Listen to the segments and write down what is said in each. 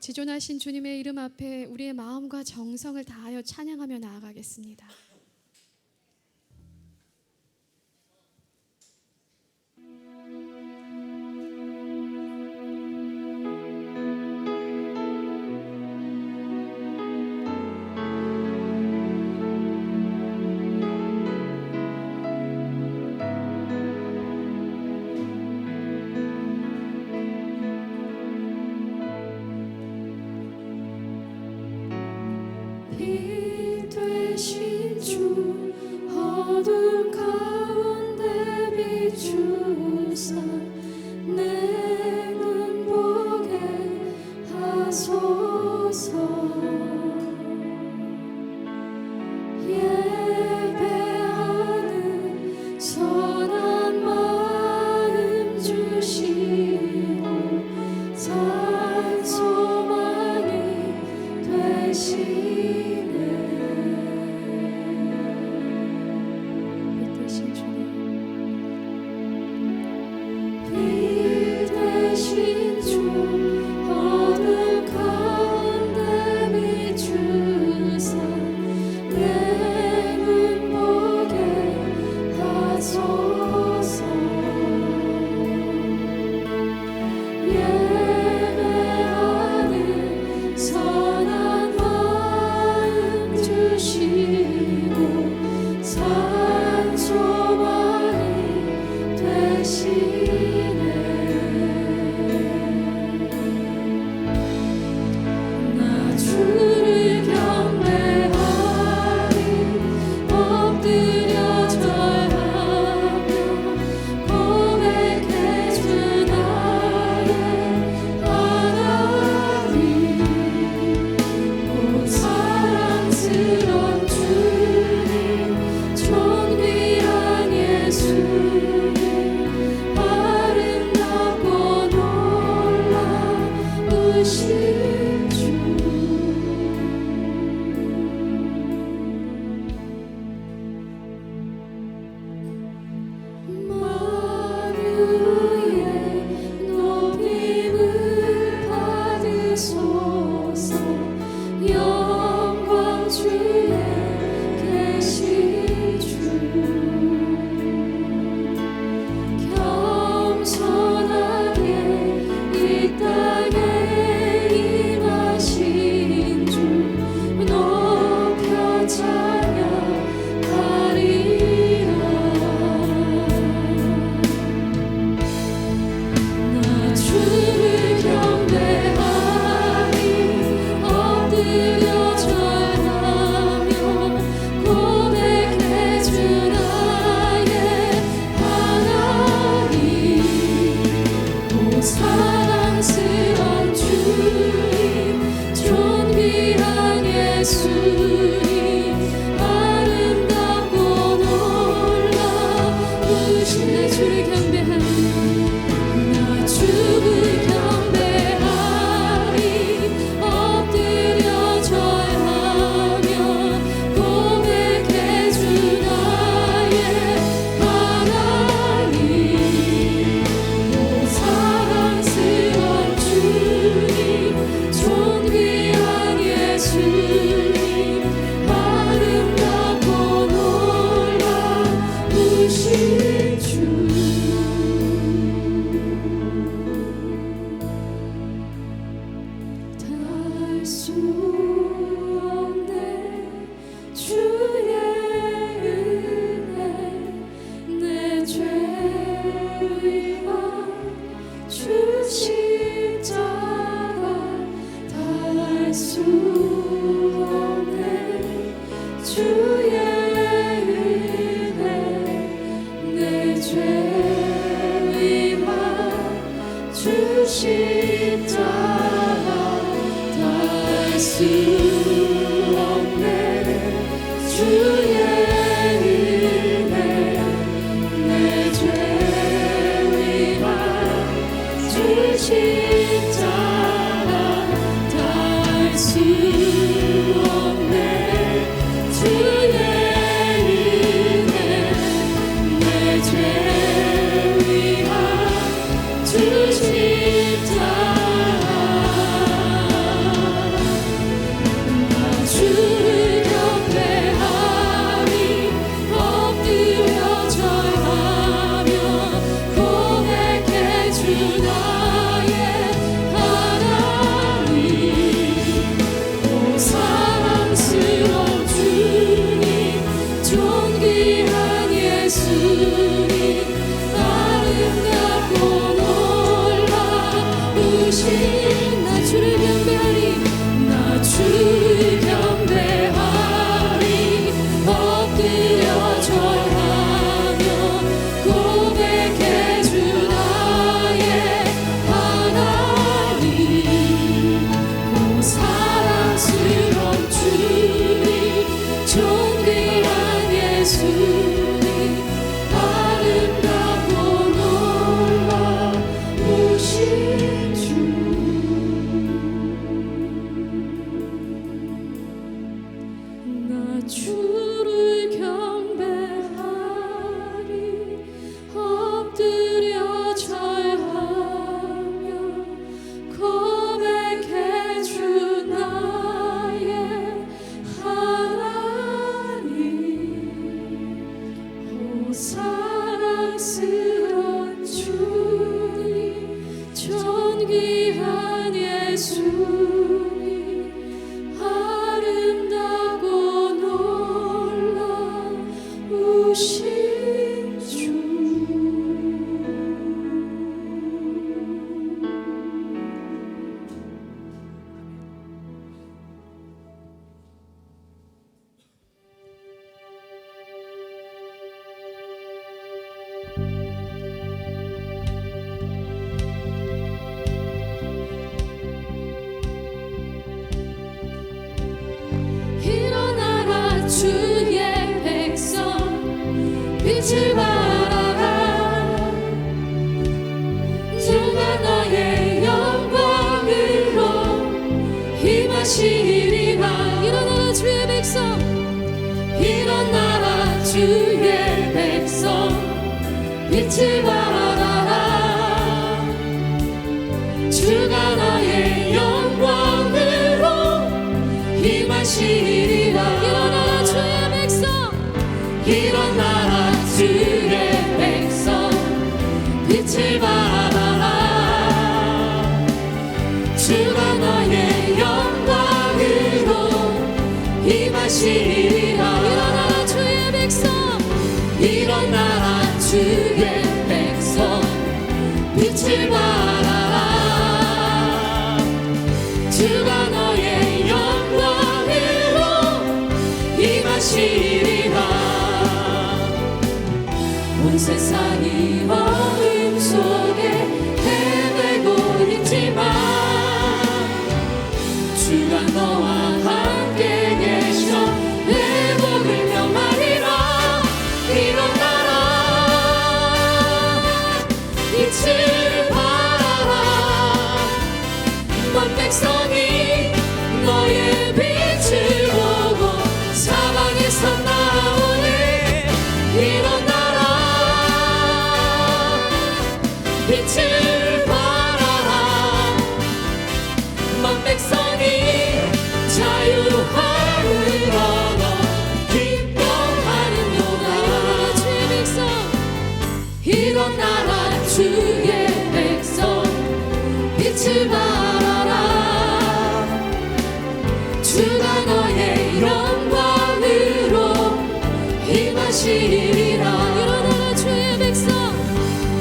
지존하신 주님의 이름 앞에 우리의 마음과 정성을 다하여 찬양하며 나아가겠습니다. 빛 되신 주 어둠 가운데 비추사 내 눈 보게 하소서. 예배하는 선한 마음 주시고 산 소망이 되시네. 빛 되신 주 어둠 가운데 비추사 내 눈 보게 하소서. 예배하는 선한 마음 주시고 산 소망이 되시네. 나 주를 경배하리 엎드려 절하며 고백해 주 나의 하나님. 오 사랑스런 주님 존귀한 예수님 아름답고 놀라우신 주. 만유의 높임을 받으소서. 영광 주에 계신 주. 겸손하게 이 땅에 임하신 주 높여 찬양하리라. 나 주를 경배하리 엎드려 절하며 고백해 주 나의 하나님. 오 사랑스런 주님 존귀한 예수님 아름답고 놀라우신 내 주를 경배하리. 나 주를 경배하리 엎드려 절하며 고백해 주 나의 하나님. 오 사랑스런 주님 존귀한 예수님 아름답고 놀라우신 주. 닿을 수 없네 주의 은혜 내 죄 위한 주 십자가 닿을 수 없네 주의 은혜 내 죄 위한 주 십자가 닿을 수 없네 주의 은혜 내 죄 위한 주 십자가 닿을 수 없네 주의 은혜 내 죄 위한 주 십자가 아름답고 놀라우신 주. 일어나라 주의 백성 빛을 발하라. 주가 너의 영광으로 임하시리라. 일어나라 주의 백성, 일어나라 주의 백성 빛을 발하라. 주가 너의 영광으로 임하시리라. 일어나라 주의 백성, 일어나라 주의 백성 빛을 발하라. 주가 너의 영광으로 임하시리라. 일어나라 주의 백성, 일어나라 주의 백성 빛을 발하라. 주가 너의 영광으로 임하시리라. 온 세상이 어둠 속에 헤매고 있지만 주가 너와 함께 계셔 회복을 명하리라. 일어나라 빛을 발하라. 먼 백성이 너의 빛을 보고 사방에서 나오네. 일어나라 빛을 발하라. 먼 백성이 자유로 하늘을 얻어 기뻐하는도다. 주의 백성, 일어나라 주의 백성 빛을 발하라. 주가 너의 영광으로 임하시리라. 일어나라 주의 백성,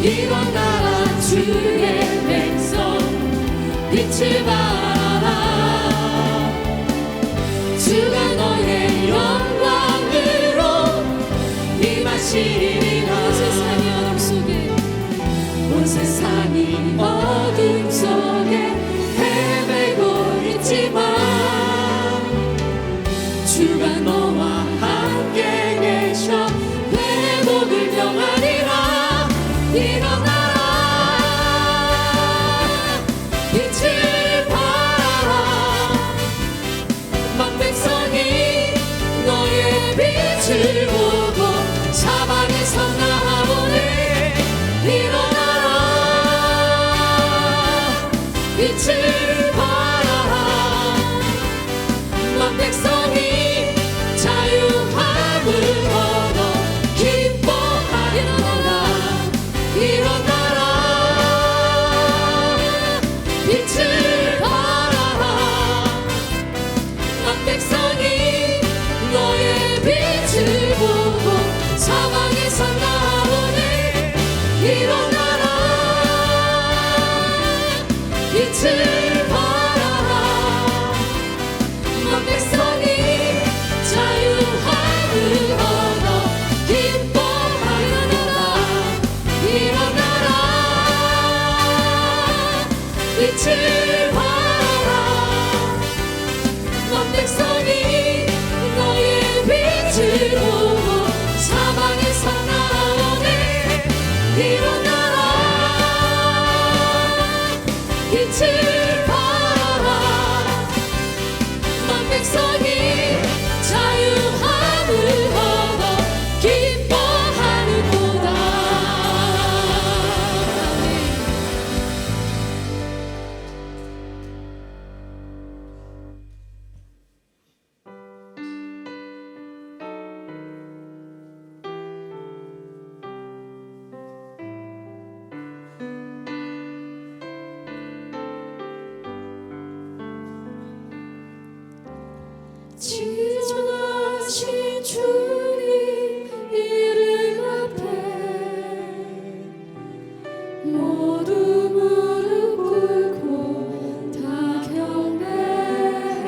일어나라 주의 백성 빛을 발하라. 주가 너의 영광으로 임하시리라. 온 세상이 어둠 속에 헤매고 있지만 주가 너와 함께 계셔 지존하신 주님 이름 앞에 모두 무릎 꿇고 다 경배해.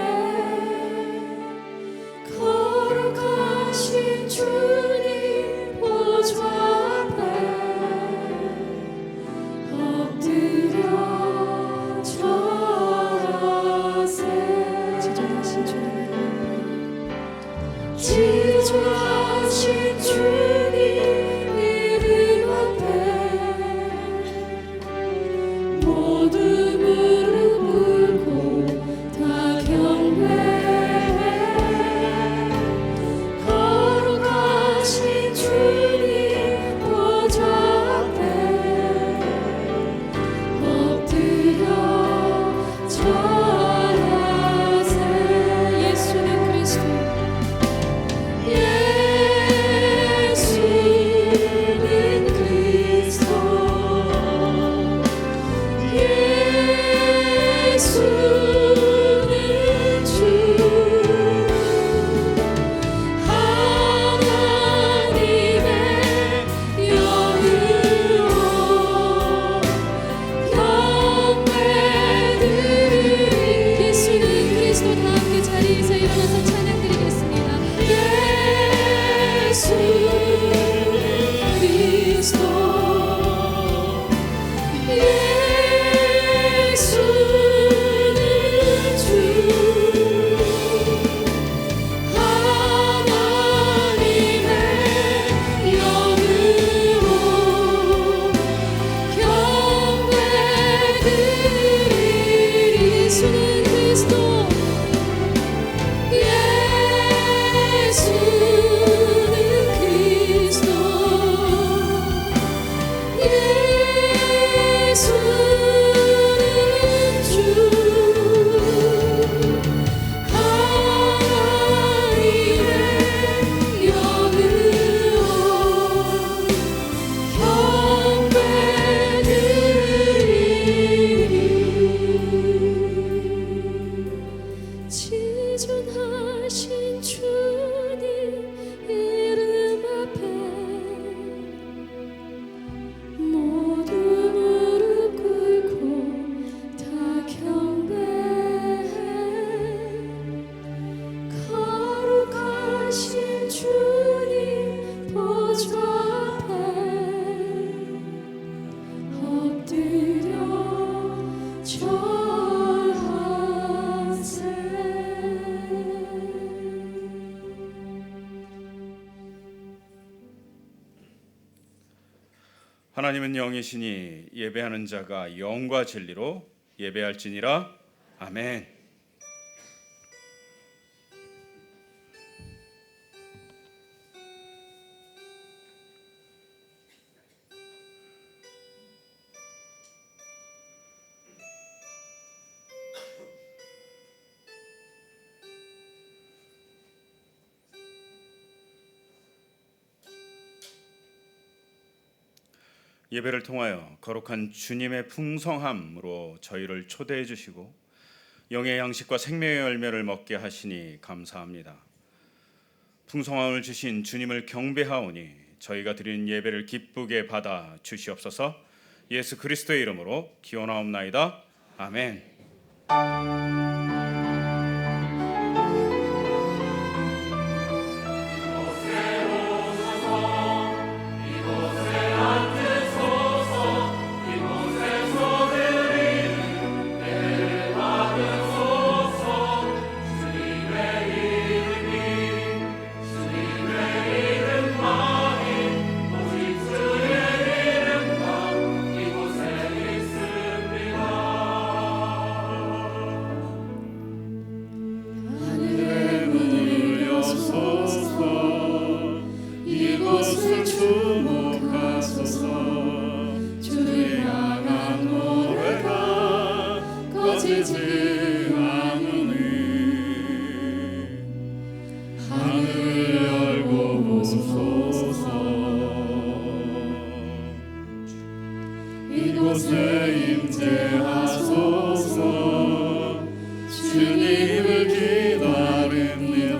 거룩하신 주님 보좌 앞에 엎드려 절하세. 지존하신 주님 지존하신 주님 이름 앞에 모두 무릎 꿇고 다 경배해. 거룩하신 주님 보좌 앞에 엎드려 절하세. 예수는 그리스도 예수는 그리스도 예수는 주 하나님의 영으로 경배드리리. 예수는 그리스도. 다 함께 자리에서 일어나서 찬양드리겠습니다. 예수는 그리스도 예수는 주 하나님의 영으로 경배드리리. 예수는 그리스도 예수는 그리스도 예수는 주 하나님의 영으로 경배드리리. 지존하신 주님 이름 앞에 모두 무릎 꿇고 다 경배해. 거룩하신 주님 보좌 앞에 엎드려 절하세. 하나님은 영이시니 예배하는 자가 영과 진리로 예배할지니라. 아멘. 예배를 통하여 거룩한 주님의 풍성함으로 저희를 초대해 주시고 영의 양식과 생명의 열매를 먹게 하시니 감사합니다. 풍성함을 주신 주님을 경배하오니 저희가 드리는 예배를 기쁘게 받아 주시옵소서. 예수 그리스도의 이름으로 기원하옵나이다. 아멘. 이곳을 주목하소서. 주를 향한 노래가 꺼지지 않으니 하늘을 열고 보소서. 이곳에 임재하소서. 주님을 기다립니다.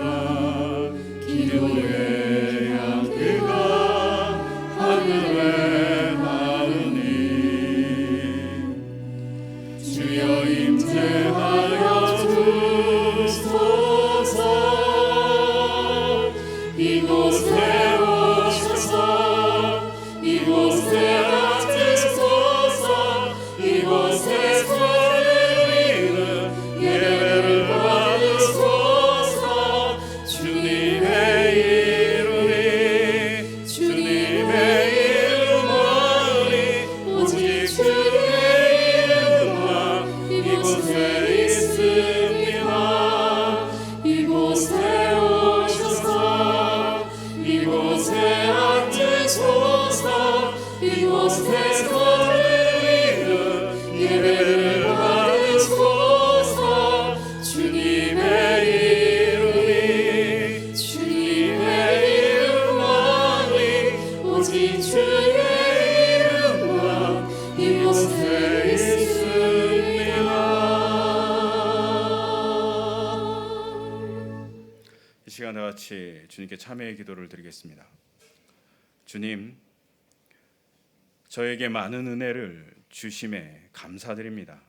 시간 다 같이 주님께 참회의 기도를 드리겠습니다. 주님, 저에게 많은 은혜를 주심에 감사드립니다.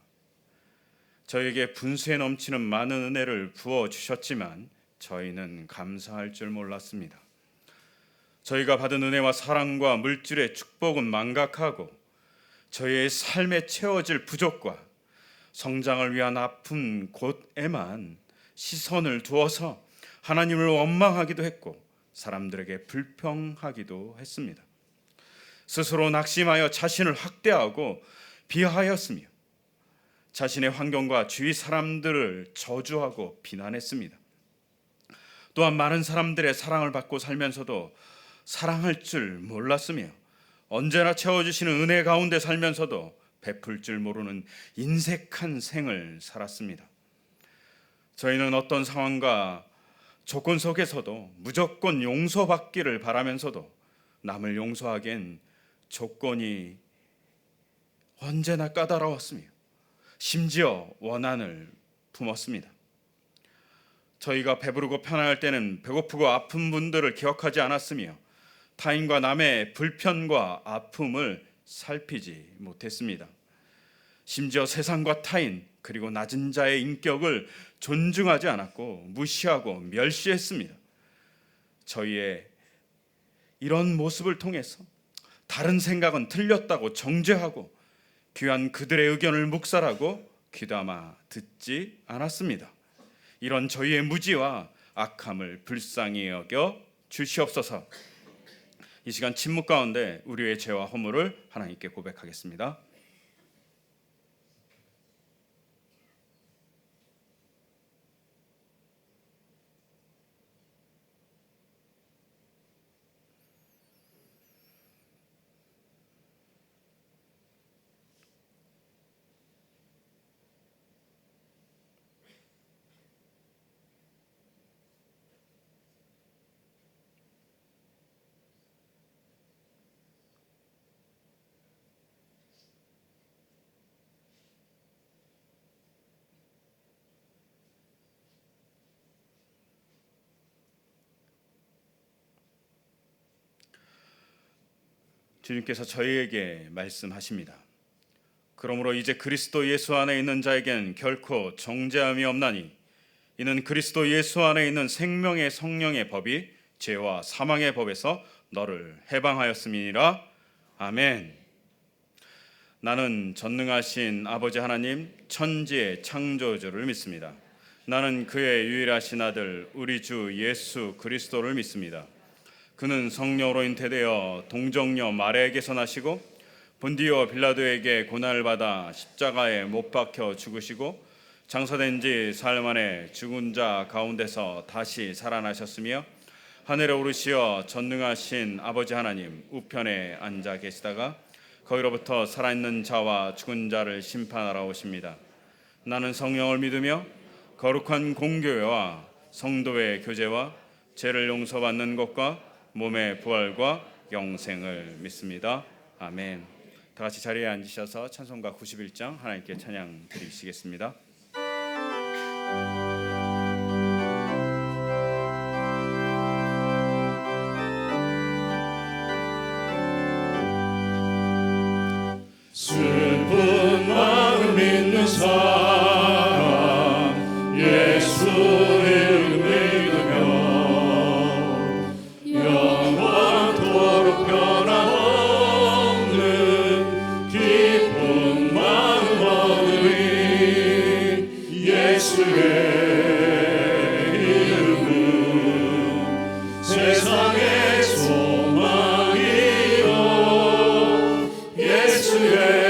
저에게 분수에 넘치는 많은 은혜를 부어 주셨지만 저희는 감사할 줄 몰랐습니다. 저희가 받은 은혜와 사랑과 물질의 축복은 망각하고 저희의 삶에 채워질 부족과 성장을 위한 아픈 곳에만 시선을 두어서 하나님을 원망하기도 했고 사람들에게 불평하기도 했습니다. 스스로 낙심하여 자신을 학대하고 비하하였으며 자신의 환경과 주위 사람들을 저주하고 비난했습니다. 또한 많은 사람들의 사랑을 받고 살면서도 사랑할 줄 몰랐으며 언제나 채워주시는 은혜 가운데 살면서도 베풀 줄 모르는 인색한 생을 살았습니다. 저희는 어떤 상황과 조건 속에서도 무조건 용서받기를 바라면서도 남을 용서하기엔 조건이 언제나 까다로웠으며 심지어 원한을 품었습니다. 저희가 배부르고 편안할 때는 배고프고 아픈 분들을 기억하지 않았으며 타인과 남의 불편과 아픔을 살피지 못했습니다. 심지어 세상과 타인 그리고 낮은 자의 인격을 존중하지 않았고 무시하고 멸시했습니다. 저희의 이런 모습을 통해서 다른 생각은 틀렸다고 정죄하고 귀한 그들의 의견을 묵살하고 귀담아 듣지 않았습니다. 이런 저희의 무지와 악함을 불쌍히 여겨 주시옵소서. 이 시간 침묵 가운데 우리의 죄와 허물을 하나님께 고백하겠습니다. 주님께서 저희에게 말씀하십니다. 그러므로 이제 그리스도 예수 안에 있는 자에겐 결코 정죄함이 없나니 이는 그리스도 예수 안에 있는 생명의 성령의 법이 죄와 사망의 법에서 너를 해방하였음이니라. 아멘. 나는 전능하신 아버지 하나님 천지의 창조주를 믿습니다. 나는 그의 유일하신 아들 우리 주 예수 그리스도를 믿습니다. 그는 성령으로 잉태되어 동정녀 마리아에게서 나시고 본디오 빌라도에게 고난을 받아 십자가에 못 박혀 죽으시고 장사된 지 사흘 만에 죽은 자 가운데서 다시 살아나셨으며 하늘에 오르시어 전능하신 아버지 하나님 우편에 앉아 계시다가 거기로부터 살아있는 자와 죽은 자를 심판하러 오십니다. 나는 성령을 믿으며 거룩한 공교회와 성도의 교제와 죄를 용서받는 것과 몸의 부활과 영생을 믿습니다. 아멘. 다 같이 자리에 앉으셔서 찬송가 91장 하나님께 찬양 드리시겠습니다. 슬픈 마음 있는 사람 예수 이름 믿으며 영원토록 변함없는 기쁜 마음 얻으리. 예수의 이름은 세상의 소망이요 예수의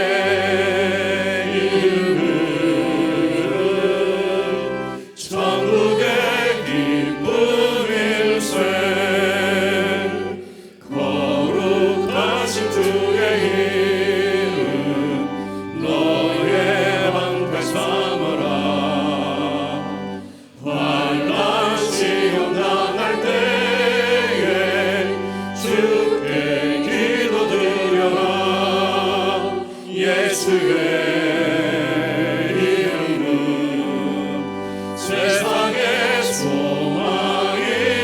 세상의 소망이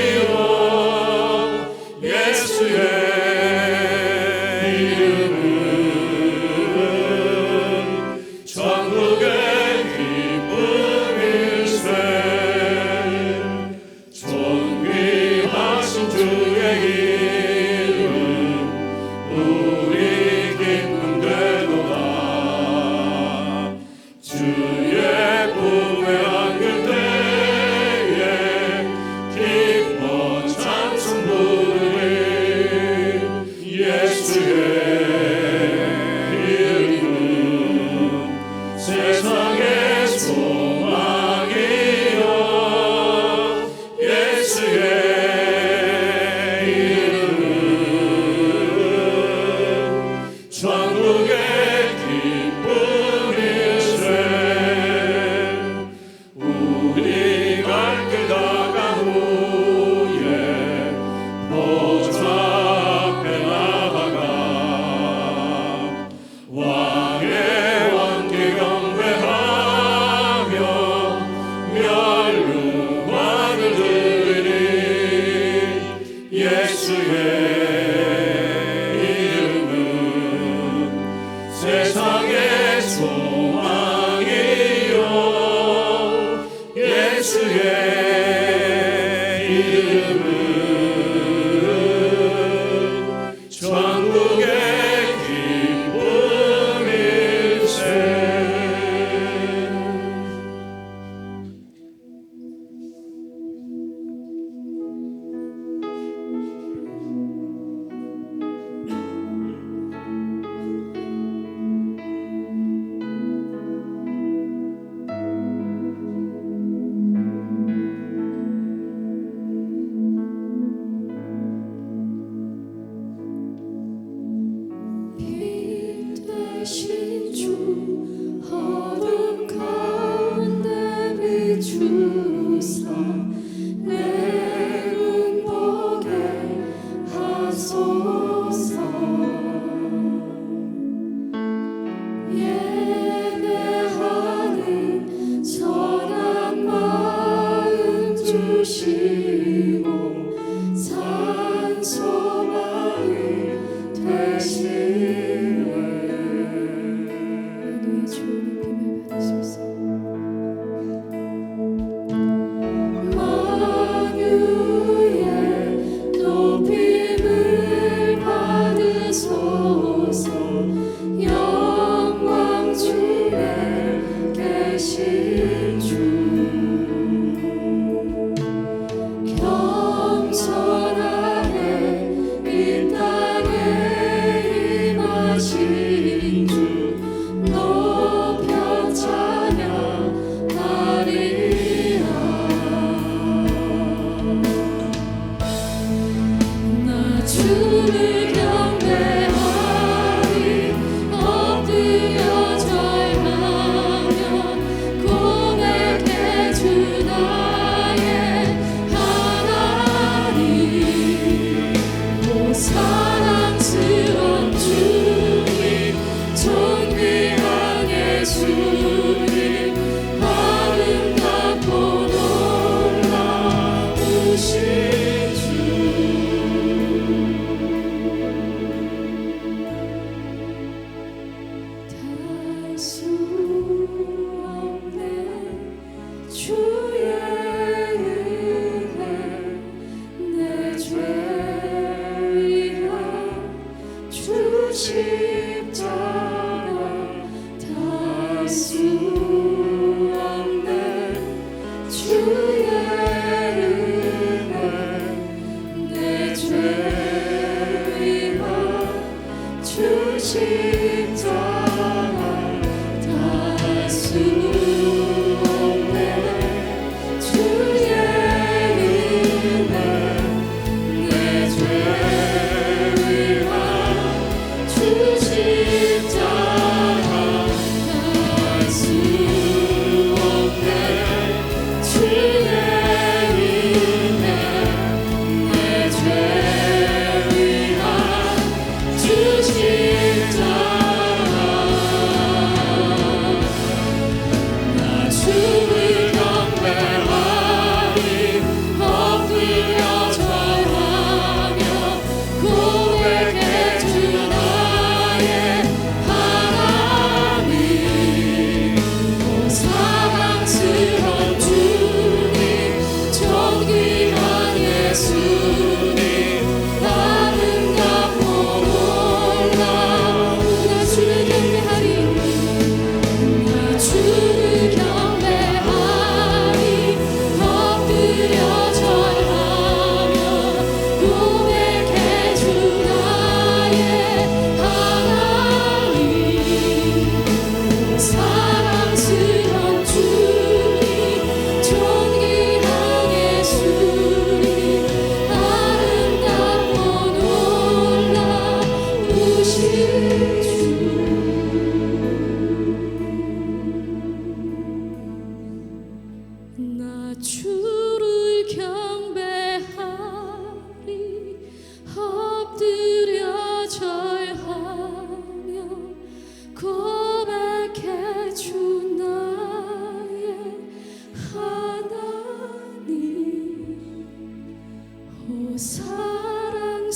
예수의 이름은 세상의 소망이요 예수의 이름은 전국의 기쁨일세. 빛 되신 주 어둠 가운데 비추사 내 눈 보게 하소서. 예배하는 선한 마음 주시고 산소마을 되시네. 만유의 주 높임을 받으소서. 만유의 높임을 받으소서. 영광 중에 계신 주 겸손하게 이 땅에 임하신 주 높여 찬양하리라. 나 주를 경배하리 엎드려 절하며 고백해 주 나의 하나님. 오 사랑스런 주님 존귀한 예수님 아름답고 놀라우신 주. 달 수 없네 주의 은혜 내 죄 위한 주 십자가 달 수 없네 주의 은혜 내 죄 위한 주 십자가 달 수 없네 주의 은혜 내 죄 위한 주 십자가 달 수 없네 주의 은혜 내 죄 위한 주 십자가. 나 주를 경배하리 엎드려 절하며 고백해 주 나의 하나님. 오 사랑스런 주님 존귀한 예수님 아름답고 놀라운 나 주를 경배하리. 나 주를 경배하리 엎드려 절하며 고백해 주 나의 하나님. 오 사랑스런 주님 존귀한 예수님 아름답고 놀라우신 주. 나 주를 경배하리 엎드려 절하며 고백해 주 나의 하나님. 오 사랑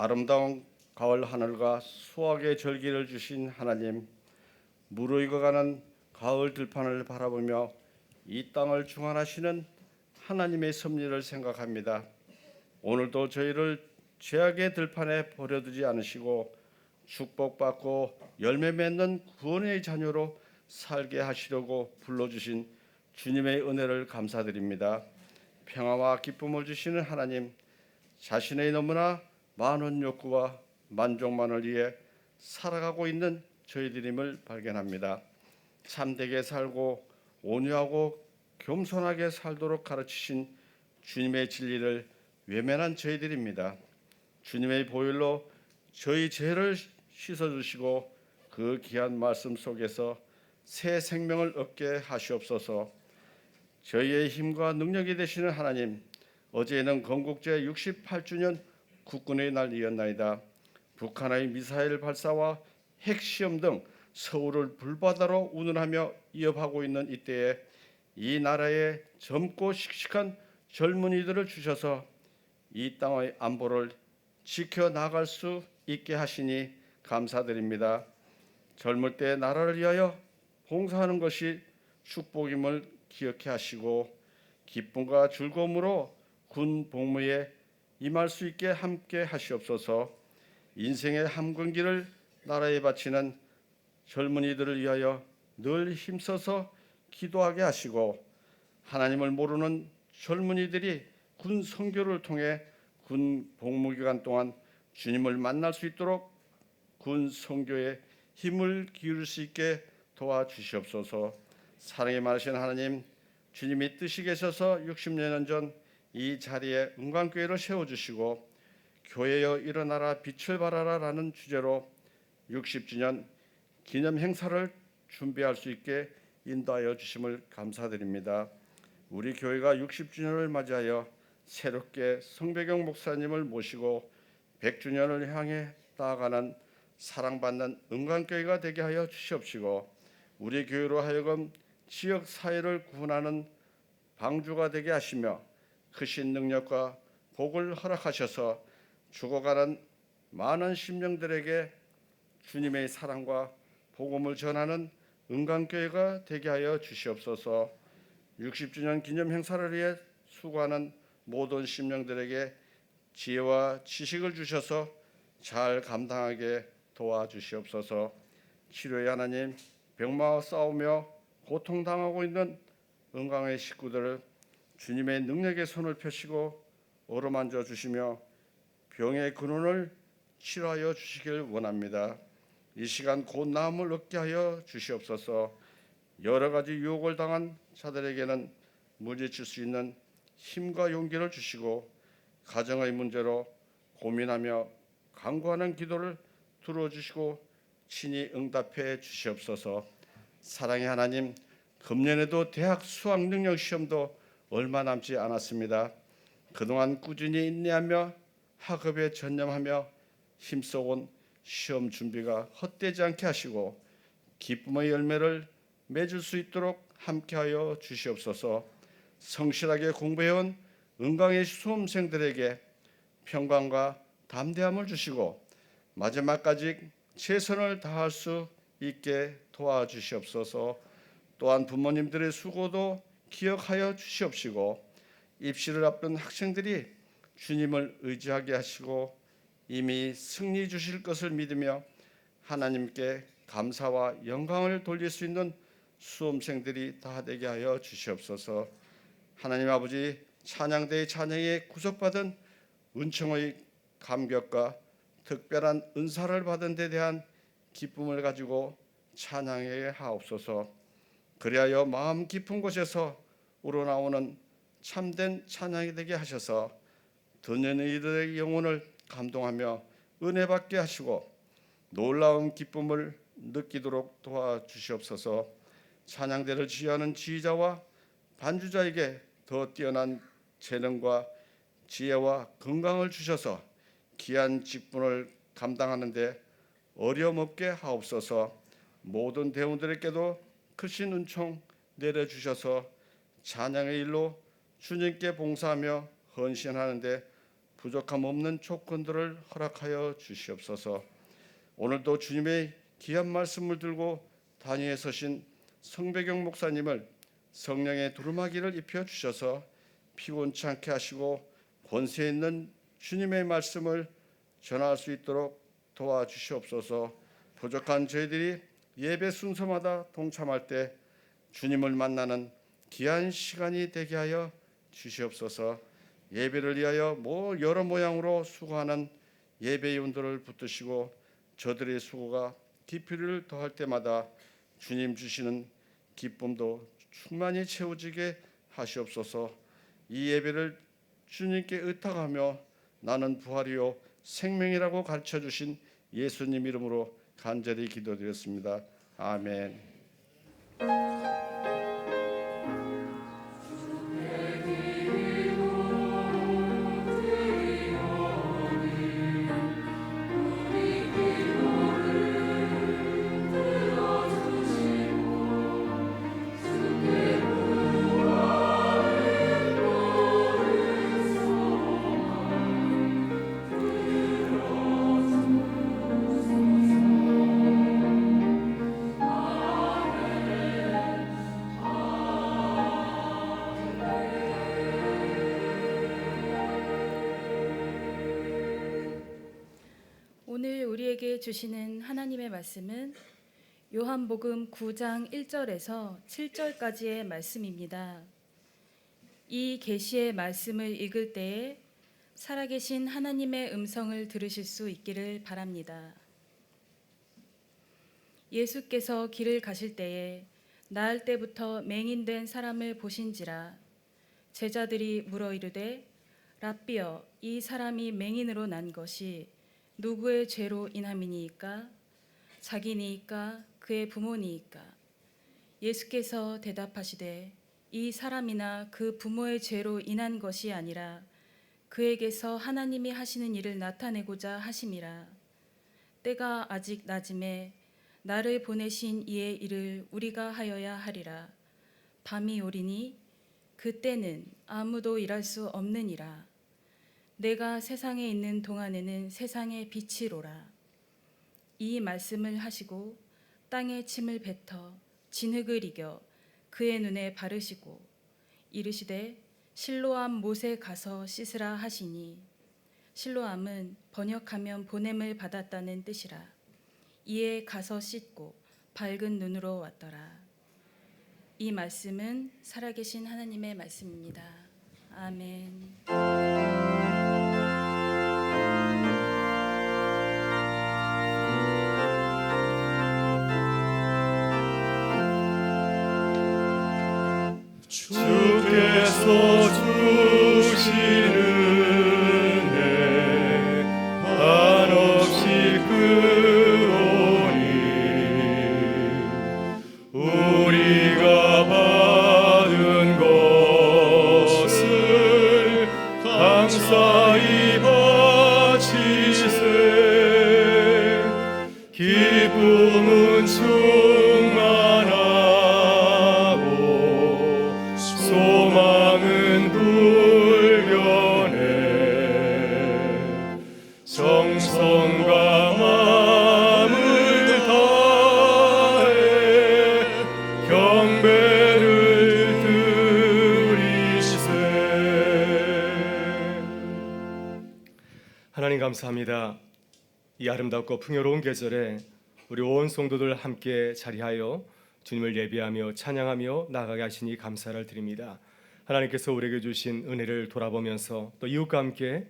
아름다운 가을 하늘과 수확의 절기를 주신 하나님, 무르익어가는 가을 들판을 바라보며 이 땅을 중환하시는 하나님의 섭리를 생각합니다. 오늘도 저희를 죄악의 들판에 버려두지 않으시고 축복받고 열매 맺는 구원의 자녀로 살게 하시려고 불러주신 주님의 은혜를 감사드립니다. 평화와 기쁨을 주시는 하나님, 자신의 너무나 많은 욕구와 만족만을 위해 살아가고 있는 저희들임을 발견합니다. 참되게 살고 온유하고 겸손하게 살도록 가르치신 주님의 진리를 외면한 저희들입니다. 주님의 보혈로 저희 죄를 씻어주시고 그 귀한 말씀 속에서 새 생명을 얻게 하시옵소서. 저희의 힘과 능력이 되시는 하나님, 어제는 건국제 68주년 국군의 날이었나이다. 북한의 미사일 발사와 핵시험 등 서울을 불바다로 운운하며 위협하고 있는 이때에 이 나라에 젊고 씩씩한 젊은이들을 주셔서 이 땅의 안보를 지켜나갈 수 있게 하시니 감사드립니다. 젊을 때 나라를 위하여 봉사하는 것이 축복임을 기억해 하시고 기쁨과 즐거움으로 군 복무에 임할 수 있게 함께 하시옵소서. 인생의 함근기를 나라에 바치는 젊은이들을 위하여 늘 힘써서 기도하게 하시고 하나님을 모르는 젊은이들이 군 선교를 통해 군 복무기간 동안 주님을 만날 수 있도록 군 선교에 힘을 기울일 수 있게 도와주시옵소서. 사랑이 많으신 하나님, 주님이 뜻이 계셔서 60년 전 이 자리에 은광교회를 세워주시고 교회여 일어나라 빛을 발하라 라는 주제로 60주년 기념 행사를 준비할 수 있게 인도하여 주심을 감사드립니다. 우리 교회가 60주년을 맞이하여 새롭게 성배경 목사님을 모시고 100주년을 향해 나아가는 사랑받는 은광교회가 되게 하여 주시옵시고 우리 교회로 하여금 지역 사회를 구원하는 방주가 되게 하시며 크신 능력과 복을 허락하셔서 죽어가는 많은 심령들에게 주님의 사랑과 복음을 전하는 은광교회가 되게 하여 주시옵소서. 60주년 기념 행사를 위해 수고하는 모든 심령들에게 지혜와 지식을 주셔서 잘 감당하게 도와주시옵소서. 치료의 하나님, 병마와 싸우며 고통당하고 있는 은광의 식구들을 주님의 능력의 손을 펴시고 어루만져 주시며 병의 근원을 치료하여 주시길 원합니다. 이 시간 곧 나음을 얻게 하여 주시옵소서. 여러 가지 유혹을 당한 자들에게는 물리칠 수 있는 힘과 용기를 주시고 가정의 문제로 고민하며 간구하는 기도를 들어주시고 친히 응답해 주시옵소서. 사랑의 하나님, 금년에도 대학 수학 능력 시험도 얼마 남지 않았습니다. 그동안 꾸준히 인내하며 학업에 전념하며 힘써온 시험 준비가 헛되지 않게 하시고 기쁨의 열매를 맺을 수 있도록 함께하여 주시옵소서. 성실하게 공부해온 은광의 수험생들에게 평강과 담대함을 주시고 마지막까지 최선을 다할 수 있게 도와주시옵소서. 또한 부모님들의 수고도 기억하여 주시옵시고 입시를 앞둔 학생들이 주님을 의지하게 하시고 이미 승리 주실 것을 믿으며 하나님께 감사와 영광을 돌릴 수 있는 수험생들이 다 되게 하여 주시옵소서. 하나님 아버지, 찬양대의 찬양에 구속받은 은총의 감격과 특별한 은사를 받은 데 대한 기쁨을 가지고 찬양해 하옵소서. 그리하여 마음 깊은 곳에서 우러나오는 참된 찬양이 되게 하셔서 듣는 이들의 영혼을 감동하며 은혜 받게 하시고 놀라운 기쁨을 느끼도록 도와주시옵소서. 찬양대를 지휘하는 지휘자와 반주자에게 더 뛰어난 재능과 지혜와 건강을 주셔서 귀한 직분을 감당하는 데 어려움 없게 하옵소서. 모든 대원들에게도 크신 은총 내려주셔서 찬양의 일로 주님께 봉사하며 헌신하는 데 부족함 없는 조건들을 허락하여 주시옵소서. 오늘도 주님의 귀한 말씀을 들고 단위에 서신 성배경 목사님을 성령의 두루마기를 입혀 주셔서 피곤치 않게 하시고 권세 있는 주님의 말씀을 전할 수 있도록 도와주시옵소서. 부족한 저희들이 예배 순서마다 동참할 때 주님을 만나는 귀한 시간이 되게 하여 주시옵소서. 예배를 위하여 여러 모양으로 수고하는 예배위원들을 붙드시고 저들의 수고가 깊이를 더할 때마다 주님 주시는 기쁨도 충만히 채워지게 하시옵소서. 이 예배를 주님께 의탁하며 나는 부활이요 생명이라고 가르쳐 주신 예수님 이름으로 간절히 기도드렸습니다. 아멘. 오늘 우리에게 주시는 하나님의 말씀은 요한복음 9장 1절에서 7절까지의 말씀입니다. 이 계시의 말씀을 읽을 때에 살아계신 하나님의 음성을 들으실 수 있기를 바랍니다. 예수께서 길을 가실 때에 나을 때부터 맹인된 사람을 보신지라. 제자들이 물어 이르되 랍비여, 이 사람이 맹인으로 난 것이 누구의 죄로 인함이니이까? 자기니이까 그의 부모니이까? 예수께서 대답하시되 이 사람이나 그 부모의 죄로 인한 것이 아니라 그에게서 하나님이 하시는 일을 나타내고자 하심이라. 때가 아직 낮음에 나를 보내신 이의 일을 우리가 하여야 하리라. 밤이 오리니 그때는 아무도 일할 수 없느니라. 내가 세상에 있는 동안에는 세상의 빛이로라. 이 말씀을 하시고 땅에 침을 뱉어 진흙을 이겨 그의 눈에 바르시고 이르시되 실로암 못에 가서 씻으라 하시니, 실로암은 번역하면 보냄을 받았다는 뜻이라. 이에 가서 씻고 밝은 눈으로 왔더라. 이 말씀은 살아계신 하나님의 말씀입니다. 아멘. 주께서 주시는 은혜 한없이 크오니 우리가 받은 것을 감사히 바치세. 기쁨은 충만하고 소망은 불변해. 정성과 마음을 다해 경배를 드리세. 하나님 감사합니다. 이 아름답고 풍요로운 계절에 우리 온 성도들 함께 자리하여 주님을 예배하며 찬양하며 나아가게 하시니 감사를 드립니다. 하나님께서 우리에게 주신 은혜를 돌아보면서 또 이웃과 함께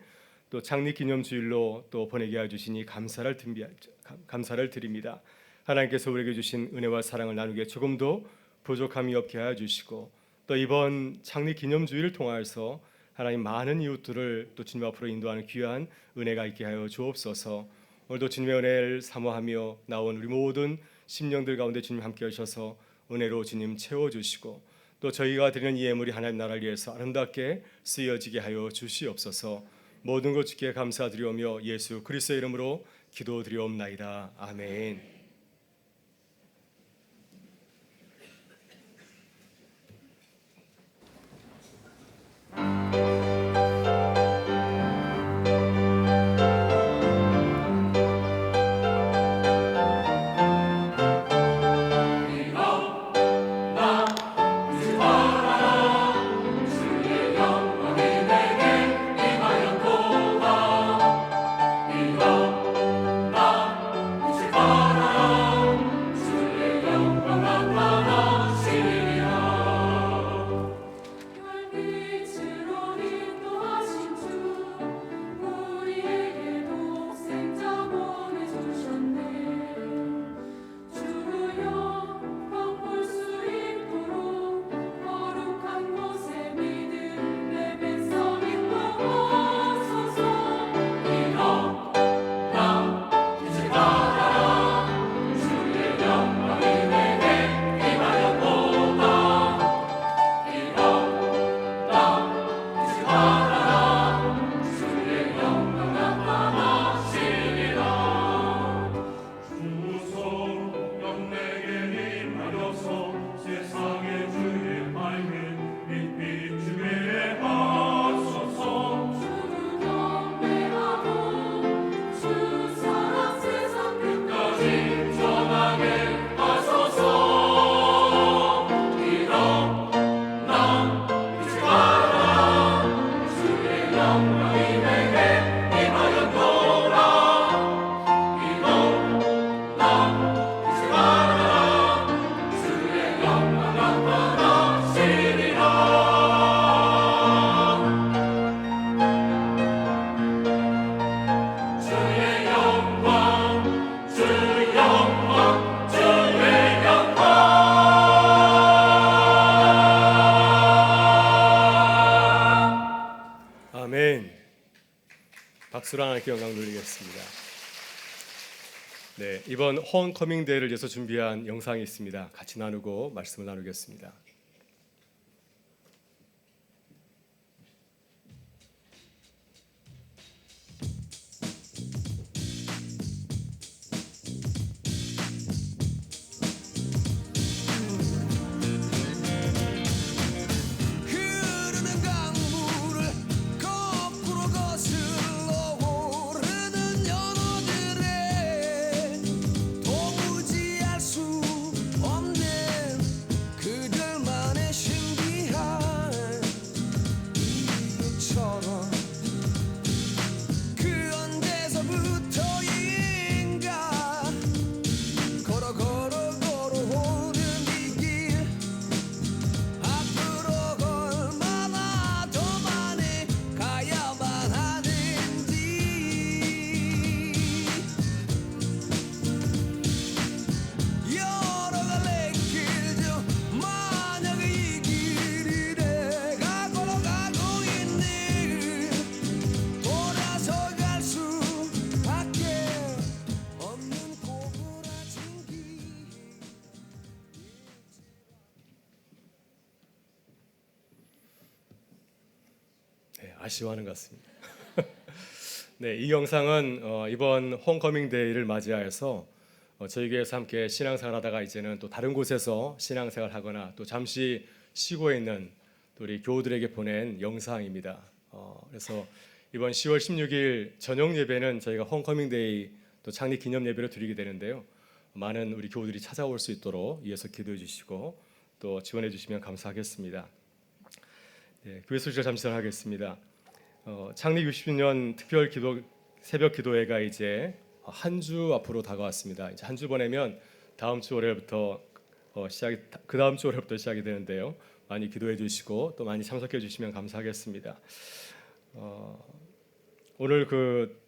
또 창립기념주일로 또 보내게 해주시니 감사를 드립니다. 하나님께서 우리에게 주신 은혜와 사랑을 나누기에 조금도 부족함이 없게 하여 주시고 또 이번 창립기념주일을 통하여서 하나님 많은 이웃들을 또 주님 앞으로 인도하는 귀한 은혜가 있게 하여 주옵소서. 오늘도 주님의 은혜를 사모하며 나온 우리 모든 심령들 가운데 주님 함께 하셔서 은혜로 주님 채워주시고 또 저희가 드리는 이 예물이 하나님 나라를 위해서 아름답게 쓰여지게 하여 주시옵소서. 모든 것 주께 감사드리오며 예수 그리스도의 이름으로 기도드리옵나이다. 아멘. 박수로 하나님께 영광 돌리겠습니다. 네, 이번 홈커밍 데이를 위해서 준비한 영상이 있습니다. 같이 나누고 말씀을 나누겠습니다. 흐르는 강물을 거꾸로 거슬러 오르는 연어들의 도무지 알 수 없는 그들만의 신비한 이유처럼 그 언제서부터인가 걸어 오는 이 길 앞으로 얼마나 더 많이 가야만 하는지 여러 갈래 길 중 만약 이 길이 내가 걸어가고 있는 돌아서 갈 수밖에 없는 고부라진 길 네, 아쉬워하는 것 같습니다. 네, 이 영상은 이번 홈커밍 데이를 맞이하여서 저희 교회에서 함께 신앙생활 하다가 이제는 또 다른 곳에서 신앙생활 하거나 또 잠시 쉬고 있는 또 우리 교우들에게 보낸 영상입니다. 그래서 이번 10월 16일 저녁 예배는 저희가 홈커밍 데이 또 창립 기념 예배로 드리게 되는데요. 많은 우리 교우들이 찾아올 수 있도록 이어서 기도해 주시고 또 지원해 주시면 감사하겠습니다. 네, 교회 소식을 잠시 전하겠습니다. 창립 60주년 특별 기도 새벽 기도회가 이제 한 주 앞으로 다가왔습니다. 이제 한 주 보내면 다음 주 월요일부터 그 다음 주 월요일부터 시작이 되는데요. 많이 기도해 주시고 또 많이 참석해 주시면 감사하겠습니다. 오늘 그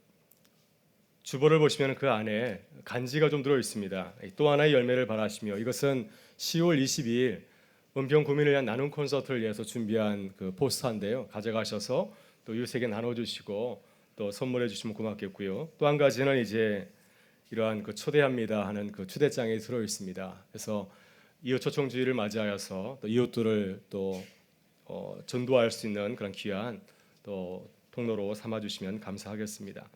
주보를 보시면 그 안에 간지가 좀 들어 있습니다. 또 하나의 열매를 바라시며 이것은 10월 22일 은평 구민을 위한 나눔 콘서트를 위해서 준비한 그 포스터인데요. 가져가셔서 또 이웃에게 나눠주시고 또 선물해 주시면 고맙겠고요. 또 한 가지는 이제 이러한 그 초대합니다 하는 그 초대장에 들어 있습니다. 그래서 이웃 초청주의를 맞이하여서 또 이웃들을 또 전도할 수 있는 그런 귀한 또 통로로 삼아 주시면 감사하겠습니다.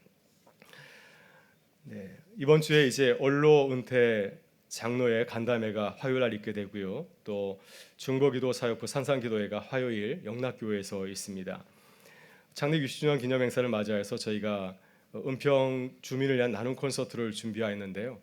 네, 이번 주에 이제 언로 은퇴 장로의 간담회가 화요일 날 있게 되고요. 또 중보기도 사역부 산상기도회가 화요일 영락교회에서 있습니다. 창립 60주년 기념 행사를 맞이해서 저희가 은평 주민을 위한 나눔 콘서트를 준비하였는데요.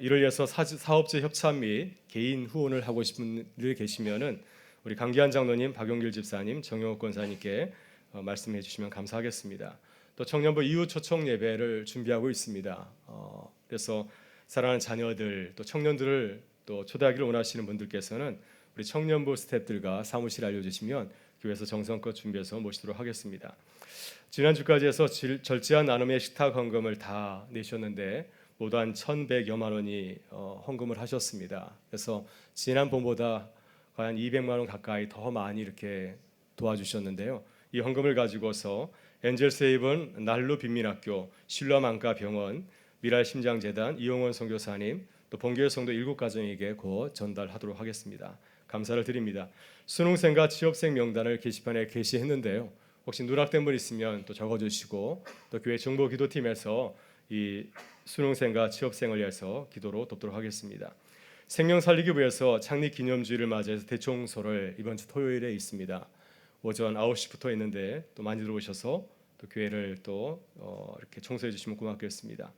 이를 위해서 사업체 협찬 및 개인 후원을 하고 싶은 분들 계시면은 우리 강기한 장로님, 박용길 집사님, 정영욱 권사님께 말씀해 주시면 감사하겠습니다. 또 청년부 이웃 초청 예배를 준비하고 있습니다. 그래서 사랑하는 자녀들 또 청년들을 또 초대하기를 원하시는 분들께서는 우리 청년부 스태프들과 사무실 알려주시면 교회에서 정성껏 준비해서 모시도록 하겠습니다. 지난주까지 해서 절제한 나눔의 식탁 헌금을 다 내셨는데 모두 한 1,100여만 원이 헌금을 하셨습니다. 그래서 지난번보다 한 200만 원 가까이 더 많이 이렇게 도와주셨는데요. 이 헌금을 가지고서 엔젤세이븐 난로 빈민학교, 신라만가 병원, 미랄심장재단 이용원 선교사님, 또 본교회 성도 7가정에게 곧 전달하도록 하겠습니다. 감사를 드립니다. 수능생과 취업생 명단을 게시판에 게시했는데요. 혹시 누락된 분 있으면 또 적어주시고 또 교회 정보기도팀에서 이 수능생과 취업생을 위해서 기도로 돕도록 하겠습니다. 생명살리기부에서 창립기념주일을 맞이해서 대청소를 이번 주 토요일에 있습니다. 오전 9시부터 있는데 또 많이 들어오셔서 또 교회를 또 이렇게 청소해 주시면 고맙겠습니다.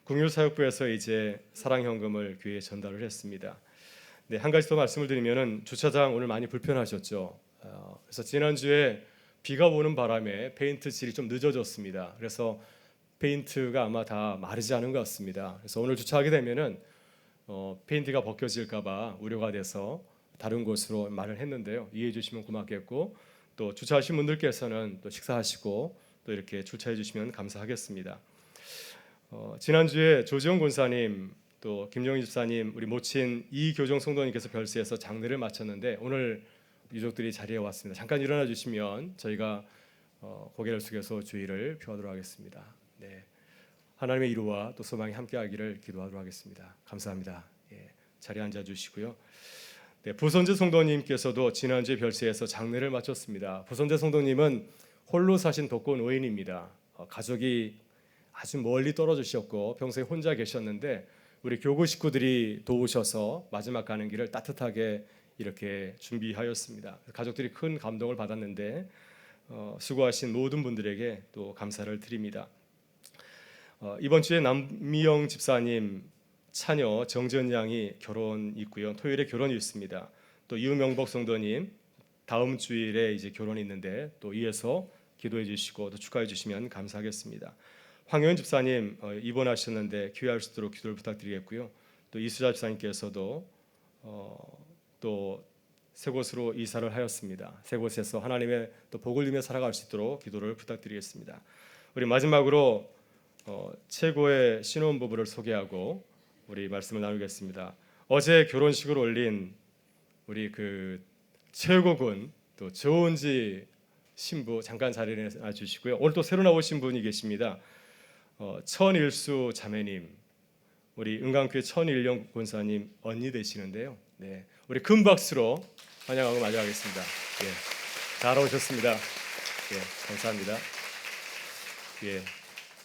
국률사역부에서 이제 사랑현금을 교회에 전달을 했습니다. 네, 한 가지 더 말씀을 드리면은 주차장 오늘 많이 불편하셨죠. 그래서 지난주에 비가 오는 바람에 페인트 칠이 좀 늦어졌습니다. 그래서 페인트가 아마 다 마르지 않은 것 같습니다. 그래서 오늘 주차하게 되면은 페인트가 벗겨질까봐 우려가 돼서 다른 곳으로 말을 했는데요. 이해해 주시면 고맙겠고 또 주차하신 분들께서는 또 식사하시고 또 이렇게 주차해 주시면 감사하겠습니다. 지난주에 조지영 군사님 또 김정희 집사님 우리 모친 이교정 성도님께서 별세해서 장례를 마쳤는데 오늘 유족들이 자리에 왔습니다. 잠깐 일어나 주시면 저희가 고개를 숙여서 주의를 표하도록 하겠습니다. 네, 하나님의 이루와 또 소망이 함께하기를 기도하도록 하겠습니다. 감사합니다. 예, 자리에 앉아주시고요. 네, 부선재 성도님께서도 지난주에 별세에서 장례를 마쳤습니다. 부선재 성도님은 홀로 사신 독거 노인입니다. 가족이 아주 멀리 떨어지셨고 평소에 혼자 계셨는데 우리 교구 식구들이 도우셔서 마지막 가는 길을 따뜻하게 이렇게 준비하였습니다. 가족들이 큰 감동을 받았는데 수고하신 모든 분들에게 또 감사를 드립니다. 이번 주에 남미영 집사님 차녀 정전 양이 결혼 있고요. 토요일에 결혼이 있습니다. 또 이우명복 성도님 다음 주일에 이제 결혼이 있는데 또 이어서 기도해 주시고 또 축하해 주시면 감사하겠습니다. 황효연 집사님 입원하셨는데 귀화할 수 있도록 기도를 부탁드리겠고요. 또 이수자 집사님께서도 또 새 곳으로 이사를 하였습니다. 새 곳에서 하나님의 또 복을 누리며 살아갈 수 있도록 기도를 부탁드리겠습니다. 우리 마지막으로 최고의 신혼부부를 소개하고 우리 말씀을 나누겠습니다. 어제 결혼식을 올린 우리 그 최고군 또 조은지 신부 잠깐 자리에 놔주시고요. 오늘 또 새로 나오신 분이 계십니다. 천일수 자매님, 우리 은강교회 천일령 권사님 언니 되시는데요. 네, 우리 큰 박수로 환영하고 맞이하겠습니다. 예, 잘 오셨습니다. 예, 감사합니다. 예,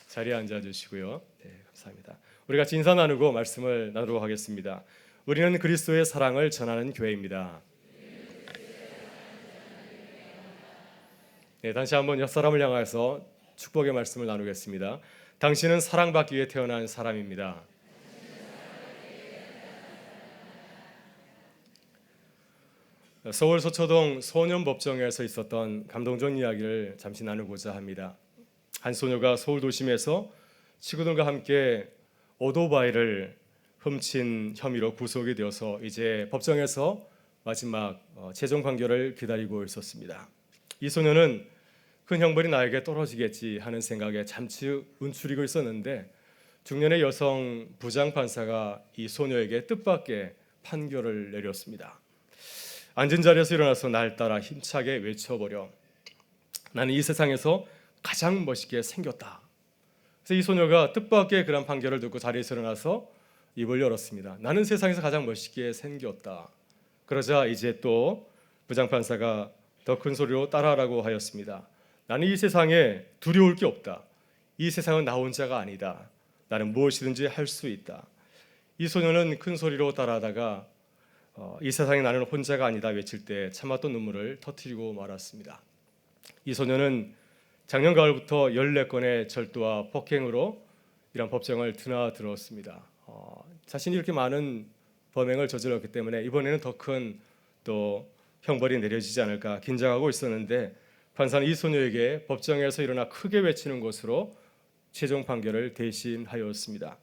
자리에 앉아주시고요. 네, 감사합니다. 우리 같이 인사 나누고 말씀을 나누도록 하겠습니다. 우리는 그리스도의 사랑을 전하는 교회입니다. 네, 다시 한번 옆 사람을 향해서 축복의 말씀을 나누겠습니다. 당신은 사랑받기 위해 태어난 사람입니다. 서울 서초동 소년법정에서 있었던 감동적 이야기를 잠시 나누고자 합니다. 한 소녀가 서울 도심에서 친구들과 함께 오토바이를 훔친 혐의로 구속이 되어서 이제 법정에서 마지막 최종 판결을 기다리고 있었습니다. 이 소녀는 큰 형벌이 나에게 떨어지겠지 하는 생각에 잠시 움츠리고 있었는데 중년의 여성 부장판사가 이 소녀에게 뜻밖의 판결을 내렸습니다. 앉은 자리에서 일어나서 날 따라 힘차게 외쳐버려. 나는 이 세상에서 가장 멋있게 생겼다. 그래서 이 소녀가 뜻밖의 그런 판결을 듣고 자리에서 일어나서 입을 열었습니다. 나는 세상에서 가장 멋있게 생겼다. 그러자 이제 또 부장판사가 더 큰 소리로 따라하라고 하였습니다. 나는 이 세상에 두려울 게 없다. 이 세상은 나 혼자가 아니다. 나는 무엇이든지 할 수 있다. 이 소녀는 큰 소리로 따라하다가 이 세상에 나는 혼자가 아니다 외칠 때 참았던 눈물을 터뜨리고 말았습니다. 이 소녀는 작년 가을부터 14건의 절도와 폭행으로 이런 법정을 드나들었습니다. 자신이 이렇게 많은 범행을 저질렀기 때문에 이번에는 더 큰 또 형벌이 내려지지 않을까 긴장하고 있었는데 판사는 이 소녀에게 법정에서 일어나 크게 외치는 것으로 최종 판결을 대신하였습니다.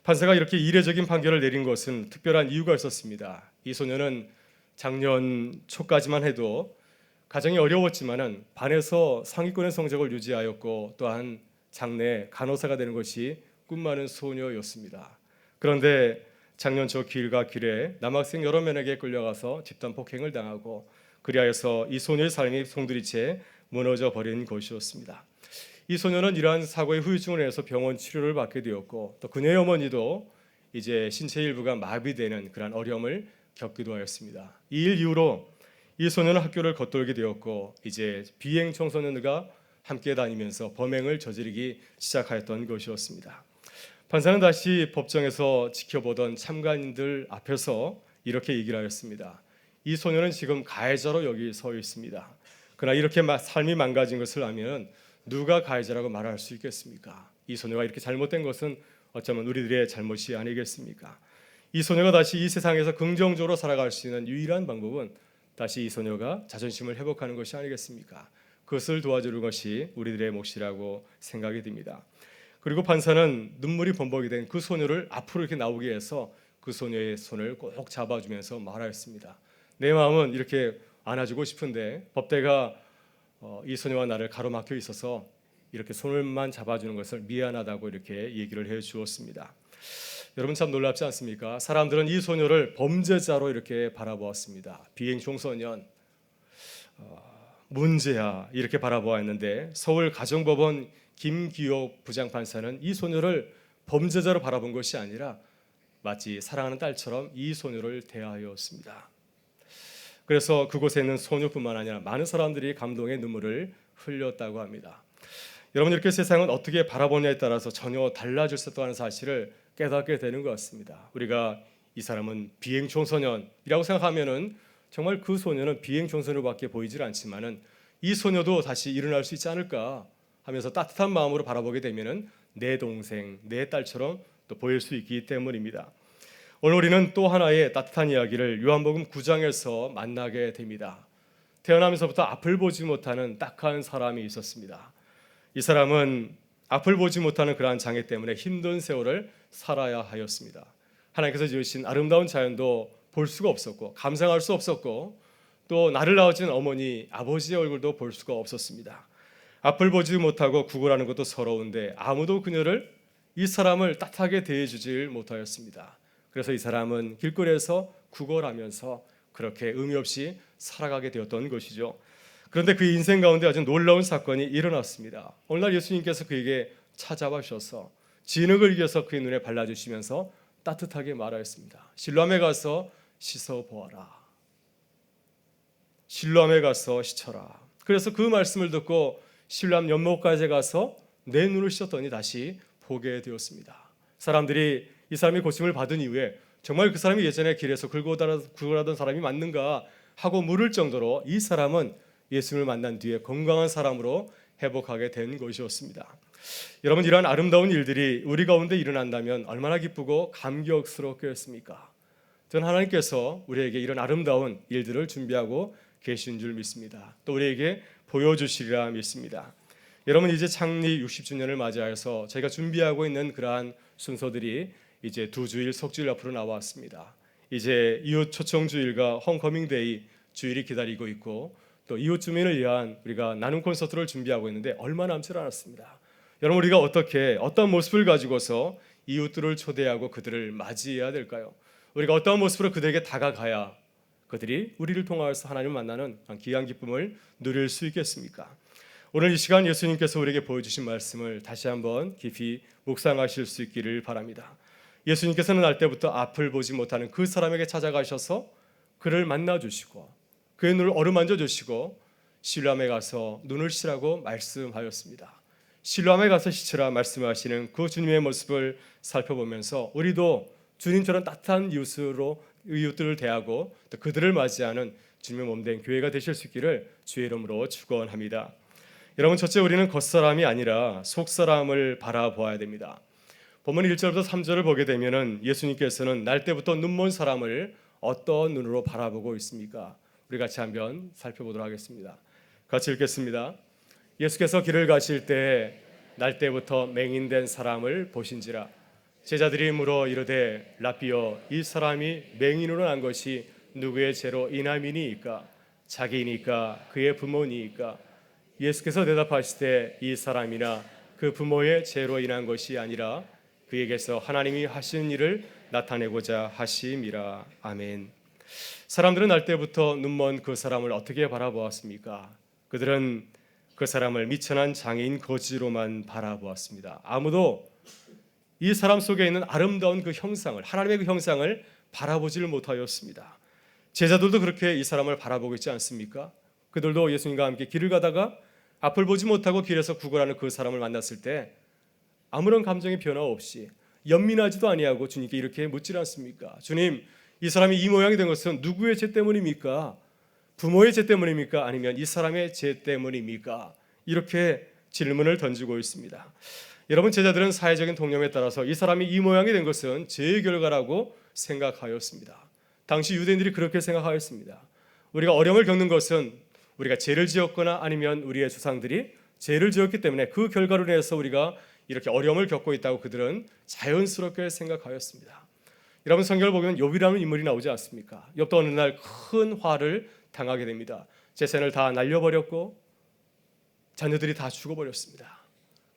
판사가 이렇게 이례적인 판결을 내린 것은 특별한 이유가 있었습니다. 이 소녀는 작년 초까지만 해도 가정이 어려웠지만은 반에서 상위권의 성적을 유지하였고 또한 장래 간호사가 되는 것이 꿈많은 소녀였습니다. 그런데 작년 초 길과 길에 남학생 여러 명에게 끌려가서 집단 폭행을 당하고 그리하여서 이 소녀의 삶이 송두리째 무너져 버린 것이었습니다. 이 소녀는 이러한 사고의 후유증을 해서 병원 치료를 받게 되었고 또 그녀의 어머니도 이제 신체 일부가 마비되는 그런 어려움을 겪기도 하였습니다. 이 일 이후로 이 소녀는 학교를 겉돌게 되었고 이제 비행 청소년들과 함께 다니면서 범행을 저지르기 시작하였던 것이었습니다. 판사는 다시 법정에서 지켜보던 참관인들 앞에서 이렇게 얘기를 하였습니다. 이 소녀는 지금 가해자로 여기 서 있습니다. 그러나 이렇게 삶이 망가진 것을 알면 누가 가해자라고 말할 수 있겠습니까? 이 소녀가 이렇게 잘못된 것은 어쩌면 우리들의 잘못이 아니겠습니까? 이 소녀가 다시 이 세상에서 긍정적으로 살아갈 수 있는 유일한 방법은 다시 이 소녀가 자존심을 회복하는 것이 아니겠습니까? 그것을 도와주는 것이 우리들의 몫이라고 생각이 듭니다. 그리고 판사는 눈물이 범벅이 된 그 소녀를 앞으로 이렇게 나오게 해서 그 소녀의 손을 꼭 잡아주면서 말하였습니다. 내 마음은 이렇게 안아주고 싶은데 법대가 이 소녀와 나를 가로막혀 있어서 이렇게 손을만 잡아주는 것을 미안하다고 이렇게 얘기를 해 주었습니다. 여러분 참 놀랍지 않습니까? 사람들은 이 소녀를 범죄자로 이렇게 바라보았습니다. 비행 청소년, 문제야 이렇게 바라보았는데 서울 가정법원 김기옥 부장판사는 이 소녀를 범죄자로 바라본 것이 아니라 마치 사랑하는 딸처럼 이 소녀를 대하였습니다. 그래서 그곳에 있는 소녀뿐만 아니라 많은 사람들이 감동의 눈물을 흘렸다고 합니다. 여러분, 이렇게 세상은 어떻게 바라보냐에 따라서 전혀 달라질 수 있다는 사실을 깨닫게 되는 것 같습니다. 우리가 이 사람은 비행 청소년이라고 생각하면은 정말 그 소녀는 비행 청소년으로밖에 보이질 않지만은 이 소녀도 다시 일어날 수 있지 않을까 하면서 따뜻한 마음으로 바라보게 되면은 내 동생, 내 딸처럼 또 보일 수 있기 때문입니다. 오늘 우리는 또 하나의 따뜻한 이야기를 요한복음 9장에서 만나게 됩니다. 태어나면서부터 앞을 보지 못하는 딱한 사람이 있었습니다. 이 사람은 앞을 보지 못하는 그러한 장애 때문에 힘든 세월을 살아야 하였습니다. 하나님께서 지으신 아름다운 자연도 볼 수가 없었고 감상할 수 없었고 또 나를 낳으신 어머니, 아버지의 얼굴도 볼 수가 없었습니다. 앞을 보지 못하고 구걸하는 것도 서러운데 아무도 그녀를, 이 사람을 따뜻하게 대해주질 못하였습니다. 그래서 이 사람은 길거리에서 구걸하면서 그렇게 의미 없이 살아가게 되었던 것이죠. 그런데 그 인생 가운데 아주 놀라운 사건이 일어났습니다. 어느 날 예수님께서 그에게 찾아와 주셔서 진흙을 이겨서 그의 눈에 발라주시면서 따뜻하게 말하였습니다. 실로암에 가서 씻어 보아라. 실로암에 가서 씻어라. 그래서 그 말씀을 듣고 실로암 연못가에 가서 내 눈을 씻었더니 다시 보게 되었습니다. 사람들이 이 사람이 고침을 받은 이후에 정말 그 사람이 예전에 길에서 구걸하던 사람이 맞는가 하고 물을 정도로 이 사람은 예수님을 만난 뒤에 건강한 사람으로 회복하게 된 것이었습니다. 여러분, 이러한 아름다운 일들이 우리 가운데 일어난다면 얼마나 기쁘고 감격스럽겠습니까? 저는 하나님께서 우리에게 이런 아름다운 일들을 준비하고 계신 줄 믿습니다. 또 우리에게 보여주시리라 믿습니다. 여러분, 이제 창립 60주년을 맞이하여서 저희가 준비하고 있는 그러한 순서들이 이제 2주일 석주일 앞으로 나왔습니다. 이제 이웃 초청주일과 홈커밍데이 주일이 기다리고 있고 또 이웃 주민을 위한 우리가 나눔 콘서트를 준비하고 있는데 얼마 남지 않았습니다. 여러분, 우리가 어떤 모습을 가지고서 이웃들을 초대하고 그들을 맞이해야 될까요? 우리가 어떤 모습으로 그들에게 다가가야 그들이 우리를 통하여서 하나님을 만나는 귀한 기쁨을 누릴 수 있겠습니까? 오늘 이 시간 예수님께서 우리에게 보여주신 말씀을 다시 한번 깊이 묵상하실 수 있기를 바랍니다. 예수님께서는 날 때부터 앞을 보지 못하는 그 사람에게 찾아가셔서 그를 만나주시고 그의 눈을 어루만져 주시고 실로암에 가서 눈을 씻으라고 말씀하였습니다. 실로암에 가서 씻으라 말씀하시는 그 주님의 모습을 살펴보면서 우리도 주님처럼 따뜻한 이웃들을 대하고 또 그들을 맞이하는 주님의 몸된 교회가 되실 수 있기를 주의 이름으로 축원합니다. 여러분, 첫째, 우리는 겉사람이 아니라 속사람을 바라보아야 됩니다. 본문 1절부터 3절을 보게 되면은 예수님께서는 날 때부터 눈먼 사람을 어떤 눈으로 바라보고 있습니까? 우리 같이 한번 살펴보도록 하겠습니다. 같이 읽겠습니다. 예수께서 길을 가실 때 날 때부터 맹인된 사람을 보신지라. 제자들이 물어 이르되 라삐여, 이 사람이 맹인으로 난 것이 누구의 죄로 인함이니이까? 자기니까 그의 부모니이까? 예수께서 대답하시되 이 사람이나 그 부모의 죄로 인한 것이 아니라 그에게서 하나님이 하시는 일을 나타내고자 하심이라. 아멘. 사람들은 날 때부터 눈먼 그 사람을 어떻게 바라보았습니까? 그들은 그 사람을 미천한 장애인 거지로만 바라보았습니다. 아무도 이 사람 속에 있는 아름다운 그 형상을, 하나님의 그 형상을 바라보지를 못하였습니다. 제자들도 그렇게 이 사람을 바라보고 있지 않습니까? 그들도 예수님과 함께 길을 가다가 앞을 보지 못하고 길에서 구걸하는 그 사람을 만났을 때 아무런 감정의 변화 없이 연민하지도 아니하고 주님께 이렇게 묻지 않습니까? 주님, 이 사람이 이 모양이 된 것은 누구의 죄 때문입니까? 부모의 죄 때문입니까? 아니면 이 사람의 죄 때문입니까? 이렇게 질문을 던지고 있습니다. 여러분, 제자들은 사회적인 통념에 따라서 이 사람이 이 모양이 된 것은 죄의 결과라고 생각하였습니다. 당시 유대인들이 그렇게 생각하였습니다. 우리가 어려움을 겪는 것은 우리가 죄를 지었거나 아니면 우리의 조상들이 죄를 지었기 때문에 그 결과로 인해서 우리가 이렇게 어려움을 겪고 있다고 그들은 자연스럽게 생각하였습니다. 여러분, 성경을 보면 욥이라는 인물이 나오지 않습니까? 욥도 어느 날 큰 화를 당하게 됩니다. 재산을 다 날려버렸고 자녀들이 다 죽어버렸습니다.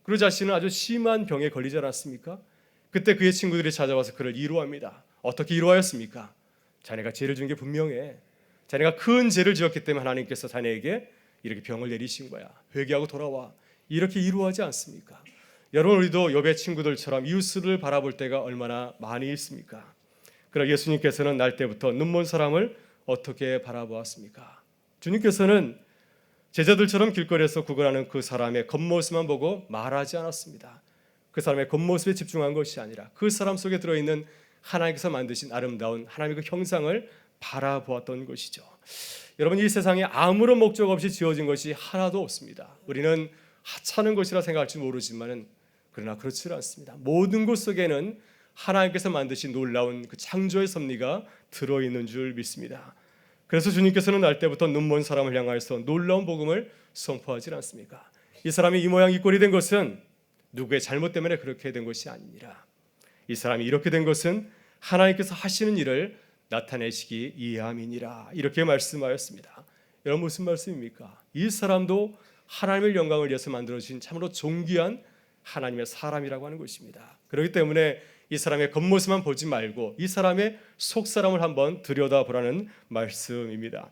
그리고 자신은 아주 심한 병에 걸리지 않았습니까? 그때 그의 친구들이 찾아와서 그를 위로합니다. 어떻게 위로하였습니까? 자네가 죄를 지은 게 분명해. 자네가 큰 죄를 지었기 때문에 하나님께서 자네에게 이렇게 병을 내리신 거야. 회개하고 돌아와. 이렇게 이루어하지 않습니까? 여러분, 우리도 욥의 친구들처럼 이웃을 바라볼 때가 얼마나 많이 있습니까? 그러나 예수님께서는 날 때부터 눈먼 사람을 어떻게 바라보았습니까? 주님께서는 제자들처럼 길거리에서 구걸하는 그 사람의 겉모습만 보고 말하지 않았습니다. 그 사람의 겉모습에 집중한 것이 아니라 그 사람 속에 들어있는 하나님께서 만드신 아름다운 하나님의 그 형상을 바라보았던 것이죠. 여러분, 이 세상에 아무런 목적 없이 지어진 것이 하나도 없습니다. 우리는 하찮은 것이라 생각할지 모르지만은 그러나 그렇지 않습니다. 모든 것 속에는 하나님께서 만드신 놀라운 그 창조의 섭리가 들어있는 줄 믿습니다. 그래서 주님께서는 날 때부터 눈먼 사람을 향하여서 놀라운 복음을 선포하지 않습니까? 이 사람이 이 모양 이 꼴이 된 것은 누구의 잘못 때문에 그렇게 된 것이 아니라 이 사람이 이렇게 된 것은 하나님께서 하시는 일을 나타내시기 이함이니라, 이렇게 말씀하였습니다. 여러분, 무슨 말씀입니까? 이 사람도 하나님의 영광을 위해서 만들어진 참으로 존귀한 하나님의 사람이라고 하는 것입니다. 그렇기 때문에 이 사람의 겉모습만 보지 말고 이 사람의 속사람을 한번 들여다보라는 말씀입니다.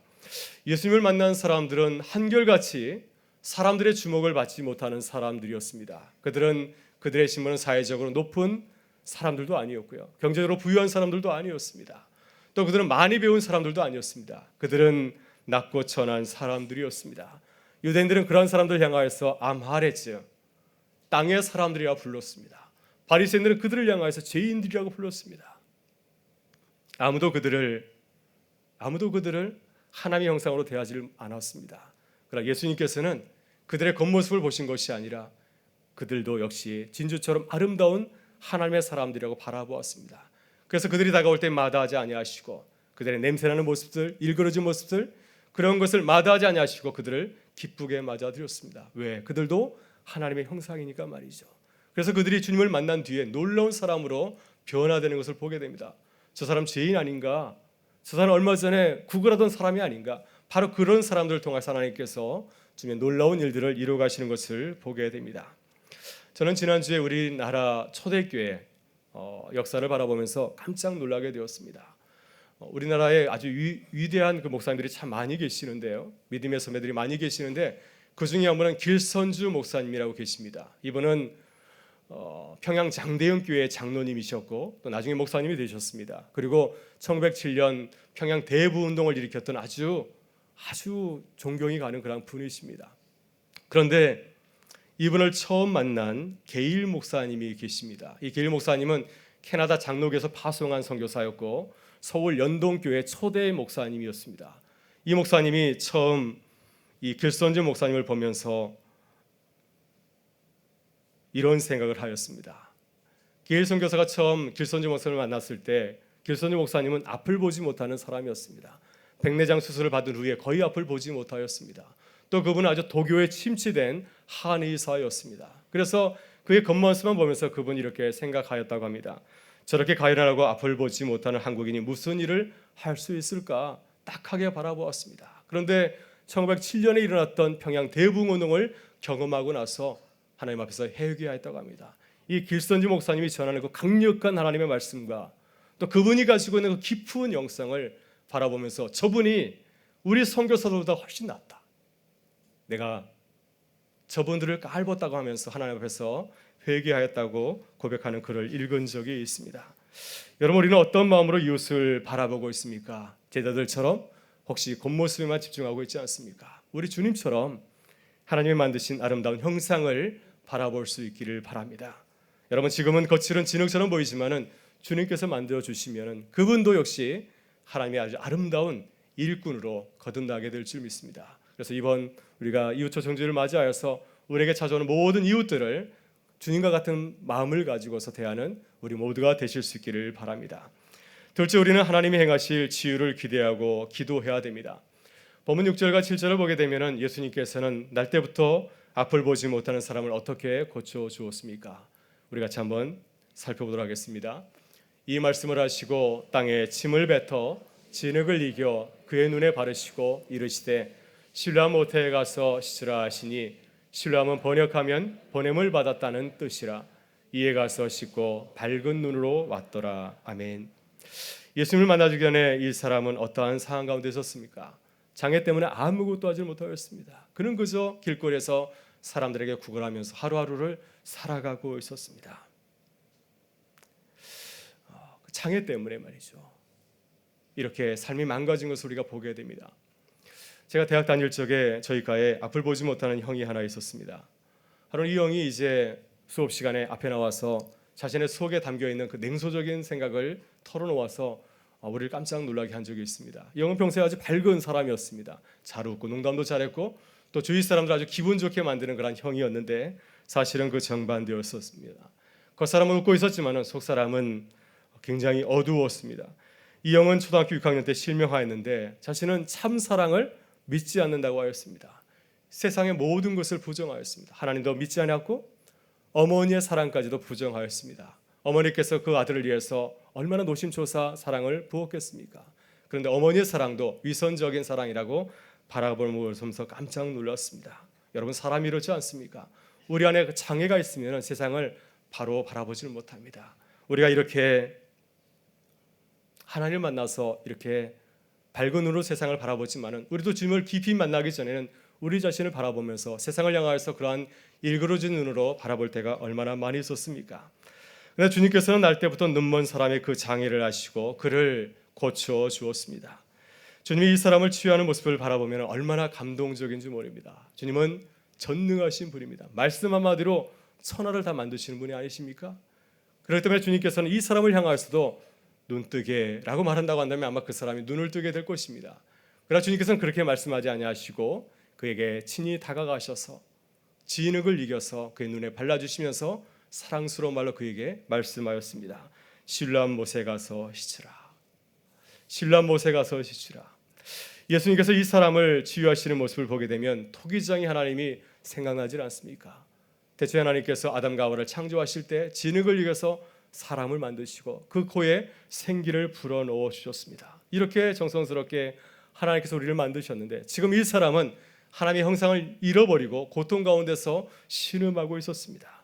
예수님을 만난 사람들은 한결같이 사람들의 주목을 받지 못하는 사람들이었습니다. 그들은 그들의 신분은 사회적으로 높은 사람들도 아니었고요, 경제적으로 부유한 사람들도 아니었습니다. 또 그들은 많이 배운 사람들도 아니었습니다. 그들은 낮고 천한 사람들이었습니다. 유대인들은 그런 사람들을 향하여서 암하레즈, 땅의 사람들이라 불렀습니다. 바리새인들은 그들을 향하여서 죄인들이라고 불렀습니다. 아무도 그들을 하나님의 형상으로 대하지 않았습니다. 그러나 예수님께서는 그들의 겉모습을 보신 것이 아니라 그들도 역시 진주처럼 아름다운 하나님의 사람들이라고 바라보았습니다. 그래서 그들이 다가올 때 마다하지 아니하시고 그들의 냄새나는 모습들, 일그러진 모습들, 그런 것을 마다하지 아니하시고 그들을 기쁘게 맞아들였습니다. 왜? 그들도 하나님의 형상이니까 말이죠. 그래서 그들이 주님을 만난 뒤에 놀라운 사람으로 변화되는 것을 보게 됩니다. 저 사람 죄인 아닌가? 저 사람 얼마 전에 구걸하던 사람이 아닌가? 바로 그런 사람들을 통해서 하나님께서 주님의 놀라운 일들을 이루어 가시는 것을 보게 됩니다. 저는 지난주에 우리나라 초대교회 역사를 바라보면서 깜짝 놀라게 되었습니다. 우리나라에 아주 위대한 그 목사님들이 참 많이 계시는데요, 믿음의 선배들이 많이 계시는데 그 중에 한 분은 길선주 목사님이라고 계십니다. 이분은 평양 장대영 교회 장로님이셨고 또 나중에 목사님이 되셨습니다. 그리고 1907년 평양 대부 운동을 일으켰던 아주 존경이 가는 그런 분이십니다. 그런데 이분을 처음 만난 게일 목사님이 계십니다. 이 게일 목사님은 캐나다 장로교에서 파송한 선교사였고 서울 연동교회 초대 목사님이었습니다. 이 목사님이 처음 이 길선주 목사님을 보면서 이런 생각을 하였습니다. 게일 선교사가 처음 길선주 목사님을 만났을 때 길선주 목사님은 앞을 보지 못하는 사람이었습니다. 백내장 수술을 받은 후에 거의 앞을 보지 못하였습니다. 또 그분은 아주 도교에 침체된 한의사였습니다. 그래서 그의 겉모습만 보면서 그분이 이렇게 생각하였다고 합니다. 저렇게 가련하고 앞을 보지 못하는 한국인이 무슨 일을 할 수 있을까 딱하게 바라보았습니다. 그런데 1907년에 일어났던 평양 대붕운동을 경험하고 나서 하나님 앞에서 회개하였다고 합니다. 이 길선주 목사님이 전하는 그 강력한 하나님의 말씀과 또 그분이 가지고 있는 그 깊은 영성을 바라보면서 저분이 우리 선교사들보다 훨씬 낫다, 내가 저분들을 깔봤다고 하면서 하나님 앞에서 회개하였다고 고백하는 글을 읽은 적이 있습니다. 여러분, 우리는 어떤 마음으로 이웃을 바라보고 있습니까? 제자들처럼 혹시 겉모습에만 집중하고 있지 않습니까? 우리 주님처럼 하나님이 만드신 아름다운 형상을 바라볼 수 있기를 바랍니다. 여러분, 지금은 거칠은 진흙처럼 보이지만은 주님께서 만들어 주시면은 그분도 역시 하나님의 아주 아름다운 일꾼으로 거듭나게 될 줄 믿습니다. 그래서 이번 우리가 이웃초 정주를 맞이하여서 우리에게 찾아오는 모든 이웃들을 주님과 같은 마음을 가지고서 대하는 우리 모두가 되실 수 있기를 바랍니다. 둘째, 우리는 하나님이 행하실 치유를 기대하고 기도해야 됩니다. 본문 6절과 7절을 보게 되면은 예수님께서는 날 때부터 앞을 보지 못하는 사람을 어떻게 고쳐 주었습니까? 우리 같이 한번 살펴보도록 하겠습니다. 이 말씀을 하시고 땅에 침을 뱉어 진흙을 이겨 그의 눈에 바르시고 이르시되 실로암 모태에 가서 씻으라 하시니 실로암은 번역하면 보냄을 받았다는 뜻이라. 이에 가서 씻고 밝은 눈으로 왔더라. 아멘. 예수님을 만나기 전에 이 사람은 어떠한 상황 가운데 있었습니까? 장애 때문에 아무것도 하지 못하였습니다. 그는 그저 길거리에서 사람들에게 구걸하면서 하루하루를 살아가고 있었습니다. 장애 때문에 말이죠. 이렇게 삶이 망가진 것을 우리가 보게 됩니다. 제가 대학 다닐 적에 저희 과에 앞을 보지 못하는 형이 하나 있었습니다. 바로 이 형이 이제 수업 시간에 앞에 나와서 자신의 속에 담겨 있는 그 냉소적인 생각을 털어놓아서 우리를 깜짝 놀라게 한 적이 있습니다. 이 형은 평소에 아주 밝은 사람이었습니다. 잘 웃고 농담도 잘했고 또 주위 사람들 아주 기분 좋게 만드는 그런 형이었는데 사실은 그 정반대였었습니다. 겉사람은 웃고 있었지만 속사람은 굉장히 어두웠습니다. 이 형은 초등학교 6학년 때 실명하였는데 자신은 참 사랑을 믿지 않는다고 하였습니다. 세상의 모든 것을 부정하였습니다. 하나님도 믿지 않았고 어머니의 사랑까지도 부정하였습니다. 어머니께서 그 아들을 위해서 얼마나 노심초사 사랑을 부었겠습니까? 그런데 어머니의 사랑도 위선적인 사랑이라고 바라보면서 깜짝 놀랐습니다. 여러분, 사람이 이렇지 않습니까? 우리 안에 그 장애가 있으면 세상을 바로 바라보지를 못합니다. 우리가 이렇게 하나님을 만나서 이렇게 밝은 눈으로 세상을 바라보지만은 우리도 주님을 깊이 만나기 전에는 우리 자신을 바라보면서 세상을 향하여서 그러한 일그러진 눈으로 바라볼 때가 얼마나 많이 있었습니까? 그런데 주님께서는 날 때부터 눈먼 사람의 그 장애를 아시고 그를 고쳐 주었습니다. 주님이 이 사람을 치유하는 모습을 바라보면 얼마나 감동적인지 모릅니다. 주님은 전능하신 분입니다. 말씀 한마디로 천하를 다 만드시는 분이 아니십니까? 그렇기 때문에 주님께서는 이 사람을 향하여서도 눈뜨게라고 말한다고 한다면 아마 그 사람이 눈을 뜨게 될 것입니다. 그러나 주님께서는 그렇게 말씀하지 아니하시고 그에게 친히 다가가셔서 진흙을 이겨서 그의 눈에 발라주시면서 사랑스러운 말로 그에게 말씀하였습니다. 실로암 못에 가서 씻으라. 실로암 못에 가서 씻으라. 예수님께서 이 사람을 치유하시는 모습을 보게 되면 토기장이 하나님이 생각나지 않습니까? 대체 하나님께서 아담과 하와를 창조하실 때 진흙을 이겨서 사람을 만드시고 그 코에 생기를 불어넣어 주셨습니다. 이렇게 정성스럽게 하나님께서 우리를 만드셨는데 지금 이 사람은 하나님의 형상을 잃어버리고 고통 가운데서 신음하고 있었습니다.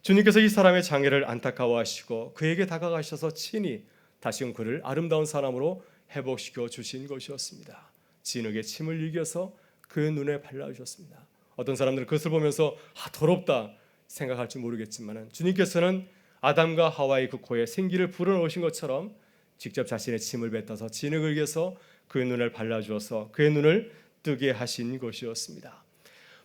주님께서 이 사람의 장애를 안타까워하시고 그에게 다가가셔서 친히 다시금 그를 아름다운 사람으로 회복시켜 주신 것이었습니다. 진흙에 침을 이겨서 그의 눈에 발라주셨습니다. 어떤 사람들은 그것을 보면서 더럽다 생각할지 모르겠지만 주님께서는 아담과 하와의 그 코에 생기를 불어넣으신 것처럼 직접 자신의 침을 뱉어서 진흙을 이겨서 그의 눈을 발라주어서 그의 눈을 뜨게 하신 것이었습니다.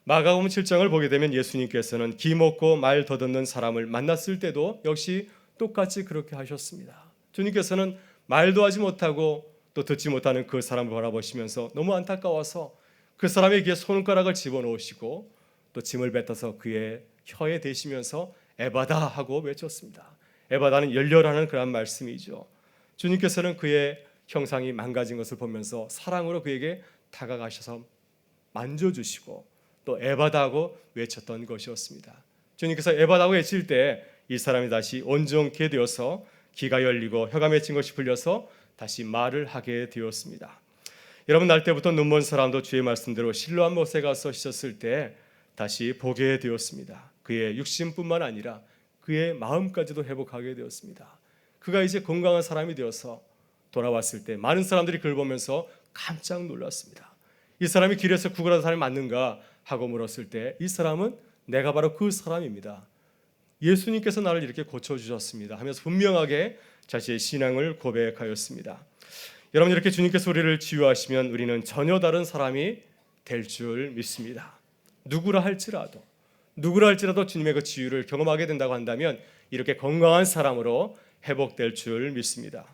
마가복음 7장을 보게 되면 예수님께서는 기먹고 말 더듬는 사람을 만났을 때도 역시 똑같이 그렇게 하셨습니다. 주님께서는 말도 하지 못하고 또 듣지 못하는 그 사람을 바라보시면서 너무 안타까워서 그 사람의 귀에 손가락을 집어넣으시고 또 침을 뱉어서 그의 혀에 대시면서 에바다 하고 외쳤습니다. 에바다는 열려라는 그런 말씀이죠. 주님께서는 그의 형상이 망가진 것을 보면서 사랑으로 그에게 다가가셔서 만져주시고 또 에바다 하고 외쳤던 것이었습니다. 주님께서 에바다 하고 외칠 때 이 사람이 다시 온전케 되어서 귀가 열리고 혀가 맺힌 것이 풀려서 다시 말을 하게 되었습니다. 여러분, 날 때부터 눈먼 사람도 주의 말씀대로 실로암 못에 가서 씻었을 때 다시 보게 되었습니다. 그의 육신뿐만 아니라 그의 마음까지도 회복하게 되었습니다. 그가 이제 건강한 사람이 되어서 돌아왔을 때 많은 사람들이 그를 보면서 깜짝 놀랐습니다. 이 사람이 길에서 구걸하는 사람이 맞는가 하고 물었을 때 이 사람은 내가 바로 그 사람입니다. 예수님께서 나를 이렇게 고쳐주셨습니다 하면서 분명하게 자신의 신앙을 고백하였습니다. 여러분, 이렇게 주님께서 우리를 치유하시면 우리는 전혀 다른 사람이 될 줄 믿습니다. 누구라 할지라도 주님의 그 치유를 경험하게 된다고 한다면 이렇게 건강한 사람으로 회복될 줄 믿습니다.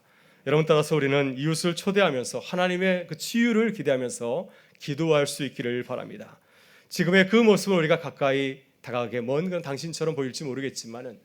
여러분, 따라서 우리는 이웃을 초대하면서 하나님의 그 치유를 기대하면서 기도할 수 있기를 바랍니다. 지금의 그 모습을 우리가 가까이 다가가게 먼 건 당신처럼 보일지 모르겠지만은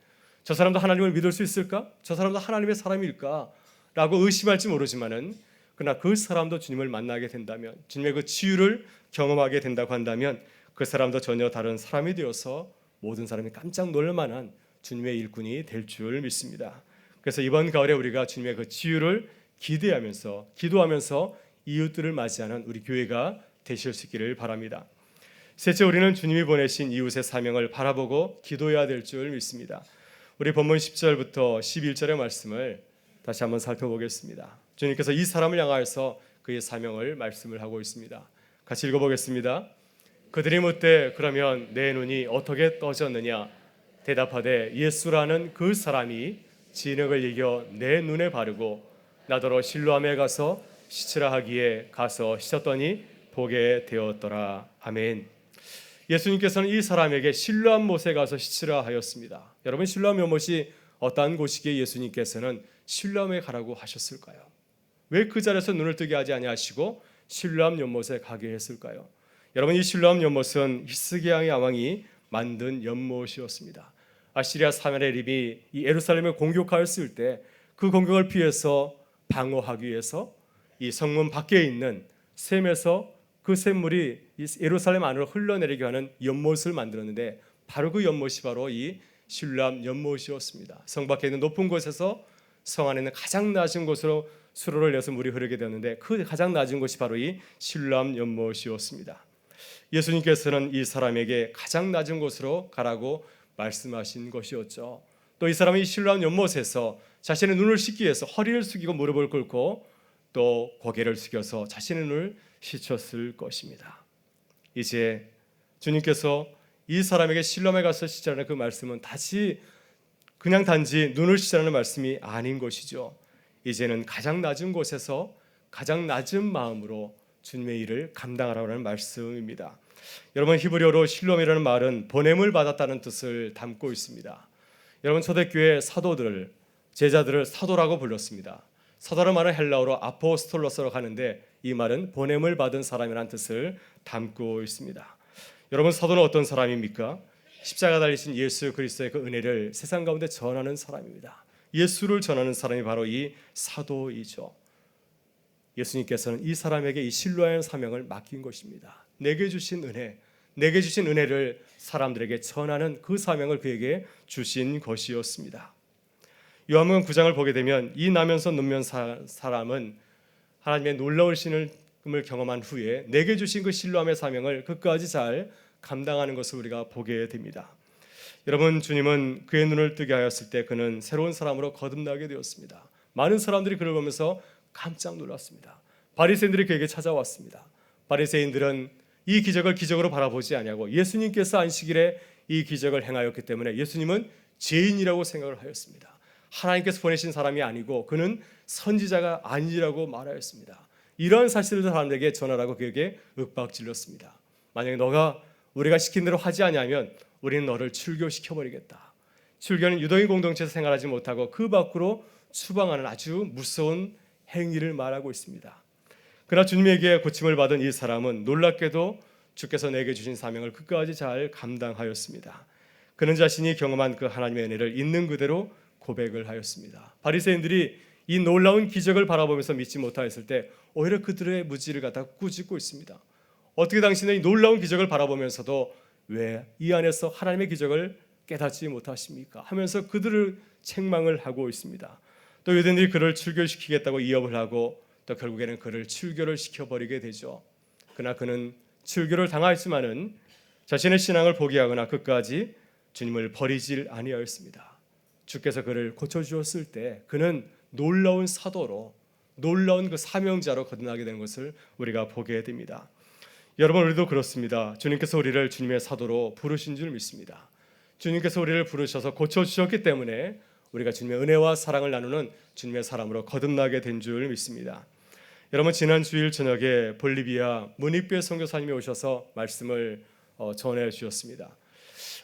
저 사람도 하나님을 믿을 수 있을까? 저 사람도 하나님의 사람일까? 라고 의심할지 모르지만은 그러나 그 사람도 주님을 만나게 된다면 주님의 그 치유를 경험하게 된다고 한다면 그 사람도 전혀 다른 사람이 되어서 모든 사람이 깜짝 놀랄 만한 주님의 일꾼이 될 줄 믿습니다. 그래서 이번 가을에 우리가 주님의 그 치유를 기대하면서 기도하면서 이웃들을 맞이하는 우리 교회가 되실 수 있기를 바랍니다. 셋째, 우리는 주님이 보내신 이웃의 사명을 바라보고 기도해야 될 줄 믿습니다. 우리 본문 10절부터 11절의 말씀을 다시 한번 살펴보겠습니다. 주님께서 이 사람을 향하여서 그의 사명을 말씀을 하고 있습니다. 같이 읽어보겠습니다. 그들이 묻되 그러면 내 눈이 어떻게 떠졌느냐? 대답하되 예수라는 그 사람이 진흙을 이겨 내 눈에 바르고 나더러 실로암에 가서 씻으라 하기에 가서 씻었더니 보게 되었더라. 아멘. 예수님께서는 이 사람에게 실로암 못에 가서 씻으라 하였습니다. 여러분, 실로암 못이 어떠한 곳이기에 예수님께서는 실로암에 가라고 하셨을까요? 왜 그 자리에서 눈을 뜨게 하지 아니하시고 실로암 연못에 가게 했을까요? 여러분, 이 실로암 연못은 히스기야 왕이 만든 연못이었습니다. 아시리아 사마리아립이 이 예루살렘을 공격하였을 때 그 공격을 피해서 방어하기 위해서 이 성문 밖에 있는 샘에서 그 샘물이 이 예루살렘 안으로 흘러내리게 하는 연못을 만들었는데 바로 그 연못이 바로 이 실로암 연못이었습니다. 성 밖에 있는 높은 곳에서 성 안에 있는 가장 낮은 곳으로 수로를 내서 물이 흐르게 되었는데 그 가장 낮은 곳이 바로 이 실로암 연못이었습니다. 예수님께서는 이 사람에게 가장 낮은 곳으로 가라고 말씀하신 것이었죠. 또 이 사람이 실로암 연못에서 자신의 눈을 씻기 위해서 허리를 숙이고 무릎을 꿇고 또 고개를 숙여서 자신의 눈을 씻었을 것입니다. 이제 주님께서 이 사람에게 실로암에 가서 씻으라는 그 말씀은 그냥 단지 눈을 씻으라는 말씀이 아닌 것이죠. 이제는 가장 낮은 곳에서 가장 낮은 마음으로 주님의 일을 감당하라는 말씀입니다. 여러분, 히브리어로 실로암이라는 말은 보냄을 받았다는 뜻을 담고 있습니다. 여러분, 초대교회 사도들을, 제자들을 사도라고 불렀습니다. 사도라는 말은 헬라어로 아포스톨로스라고 하는데 이 말은 보냄을 받은 사람이라는 뜻을 담고 있습니다. 여러분, 사도는 어떤 사람입니까? 십자가 달리신 예수 그리스도의 그 은혜를 세상 가운데 전하는 사람입니다. 예수를 전하는 사람이 바로 이 사도이죠. 예수님께서는 이 사람에게 이 실로암 사명을 맡긴 것입니다. 내게 주신 은혜를 사람들에게 전하는 그 사명을 그에게 주신 것이었습니다. 요한복음 9장을 보게 되면 이 나면서 눈면 사람은 하나님의 놀라운 신을 경험한 후에 내게 주신 그 실로암의 사명을 끝까지 잘 감당하는 것을 우리가 보게 됩니다. 여러분, 주님은 그의 눈을 뜨게 하였을 때 그는 새로운 사람으로 거듭나게 되었습니다. 많은 사람들이 그를 보면서 깜짝 놀랐습니다. 바리새인들이 그에게 찾아왔습니다. 바리새인들은 이 기적을 기적으로 바라보지 아니하고 예수님께서 안식일에 이 기적을 행하였기 때문에 예수님은 죄인이라고 생각을 하였습니다. 하나님께서 보내신 사람이 아니고 그는 선지자가 아니라고 말하였습니다. 이러한 사실을 사람들에게 전하라고 그에게 윽박질렀습니다. 만약에 너가 우리가 시킨 대로 하지 아니하면 우리는 너를 출교시켜버리겠다. 출교는 유대인 공동체에서 생활하지 못하고 그 밖으로 추방하는 아주 무서운 행위를 말하고 있습니다. 그러나 주님에게 고침을 받은 이 사람은 놀랍게도 주께서 내게 주신 사명을 끝까지 잘 감당하였습니다. 그는 자신이 경험한 그 하나님의 은혜를 있는 그대로 고백을 하였습니다. 바리새인들이 이 놀라운 기적을 바라보면서 믿지 못하였을 때 오히려 그들의 무지를 갖다 꾸짖고 있습니다. 어떻게 당신은 이 놀라운 기적을 바라보면서도 왜 이 안에서 하나님의 기적을 깨닫지 못하십니까? 하면서 그들을 책망을 하고 있습니다. 또 유대인들이 그를 출교시키겠다고 이협을 하고 또 결국에는 그를 출교를 시켜버리게 되죠. 그러나 그는 출교를 당하였지만은 자신의 신앙을 포기하거나 끝까지 주님을 버리질 아니하였습니다. 주께서 그를 고쳐주었을 때 그는 놀라운 사도로, 놀라운 그 사명자로 거듭나게 되는 것을 우리가 보게 됩니다. 여러분, 우리도 그렇습니다. 주님께서 우리를 주님의 사도로 부르신 줄 믿습니다. 주님께서 우리를 부르셔서 고쳐주셨기 때문에 우리가 주님의 은혜와 사랑을 나누는 주님의 사람으로 거듭나게 된 줄 믿습니다. 여러분, 지난 주일 저녁에 볼리비아 무닉베 선교사님이 오셔서 말씀을 전해 주셨습니다.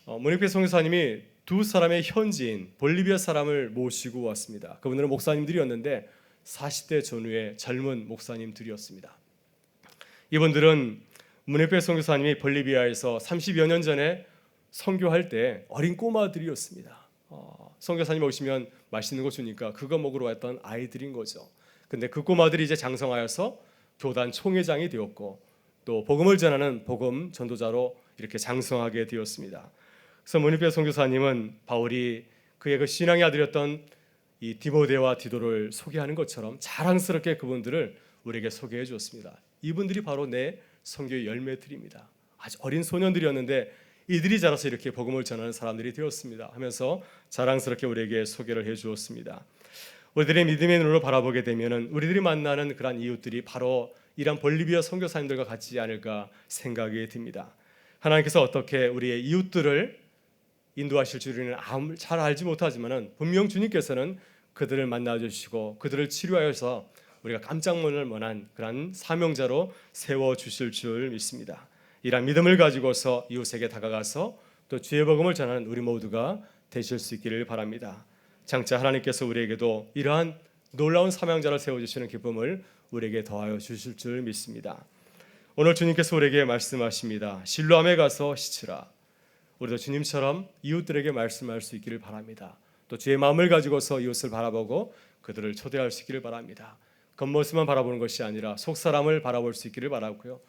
무닉베 선교사님이 두 사람의 현지인 볼리비아 사람을 모시고 왔습니다. 그분들은 목사님들이었는데 40대 전후의 젊은 목사님들이었습니다. 이분들은 무닉베 선교사님이 볼리비아에서 30여 년 전에 선교할 때 어린 꼬마들이었습니다. 선교사님 오시면 맛있는 거 주니까 그거 먹으러 왔던 아이들인 거죠. 근데 그 꼬마들이 이제 장성하여서 교단 총회장이 되었고 또 복음을 전하는 복음 전도자로 이렇게 장성하게 되었습니다. 그래서 무닉베 선교사님은 바울이 그의 그 신앙의 아들이었던 이 디모데와 디도를 소개하는 것처럼 자랑스럽게 그분들을 우리에게 소개해 주었습니다. 이분들이 바로 내 선교의 열매들입니다. 아주 어린 소년들이었는데 이들이 자라서 이렇게 복음을 전하는 사람들이 되었습니다 하면서 자랑스럽게 우리에게 소개를 해 주었습니다. 우리들의 믿음의 눈으로 바라보게 되면은 우리들이 만나는 그러한 이웃들이 바로 이란 볼리비아 선교사님들과 같지 않을까 생각이 듭니다. 하나님께서 어떻게 우리의 이웃들을 인도하실 줄은 잘 알지 못하지만은 분명 주님께서는 그들을 만나 주시고 그들을 치료하여서 우리가 깜짝 놀랄 만한 그런 사명자로 세워 주실 줄 믿습니다. 이런 믿음을 가지고서 이웃에게 다가가서 또 주의 복음을 전하는 우리 모두가 되실 수 있기를 바랍니다. 장차 하나님께서 우리에게도 이러한 놀라운 사명자를 세워 주시는 기쁨을 우리에게 더하여 주실 줄 믿습니다. 오늘 주님께서 우리에게 말씀하십니다. 실로암에 가서 씻으라. 우리도 주님처럼 이웃들에게 말씀할 수 있기를 바랍니다. 또 주의 마음을 가지고서 이웃을 바라보고 그들을 초대할 수 있기를 바랍니다. 겉모습만 바라보는 것이 아니라 속사람을 바라볼 수 있기를 바라고요.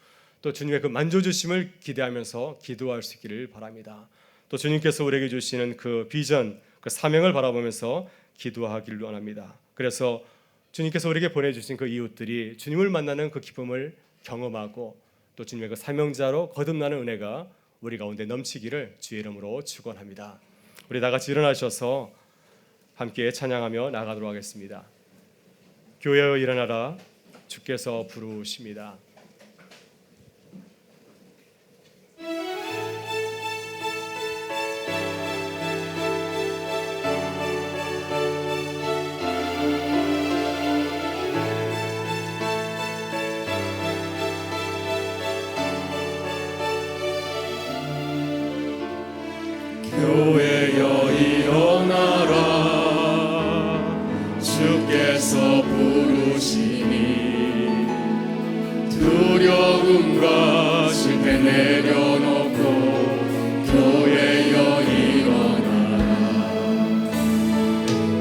또 주님의 그 만져주심을 기대하면서 기도할 수 있기를 바랍니다. 또 주님께서 우리에게 주시는 그 비전, 그 사명을 바라보면서 기도하기를 원합니다. 그래서 주님께서 우리에게 보내주신 그 이웃들이 주님을 만나는 그 기쁨을 경험하고 또 주님의 그 사명자로 거듭나는 은혜가 우리 가운데 넘치기를 주의 이름으로 축원합니다. 우리 다 같이 일어나셔서 함께 찬양하며 나가도록 하겠습니다. 교회여 일어나라, 주께서 부르십니다. 교회여 일어나라 주께서 부르시니 두려움과 실패 내려놓고 교회여 일어나라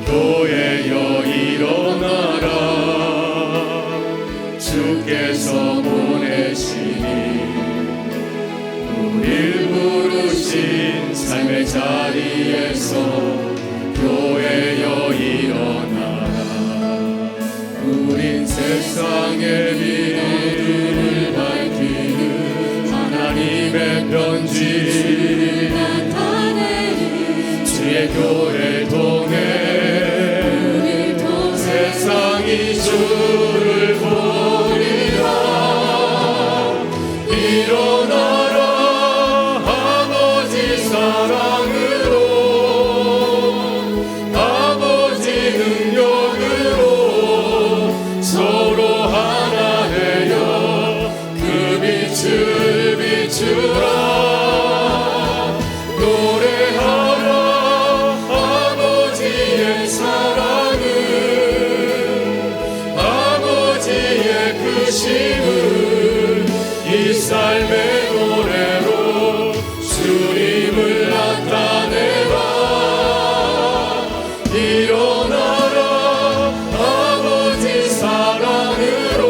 교회여 일어나라 주께서 보내시니 우릴 부르신 삶의 자리에서 교회여 일어나라 우린 세상의 빛을 밝히는 하나님의 편지 주의 교회를 통해 세상이 주를 보리라 일어나라 아버지 사랑으로 아버지 능력으로 서로 하나 되어 그 빛을 비추라 노래하라 아버지의 사랑을 아버지의 크심을 이 삶의 노래로 주님을 나타내라 일어나라 아버지 사랑으로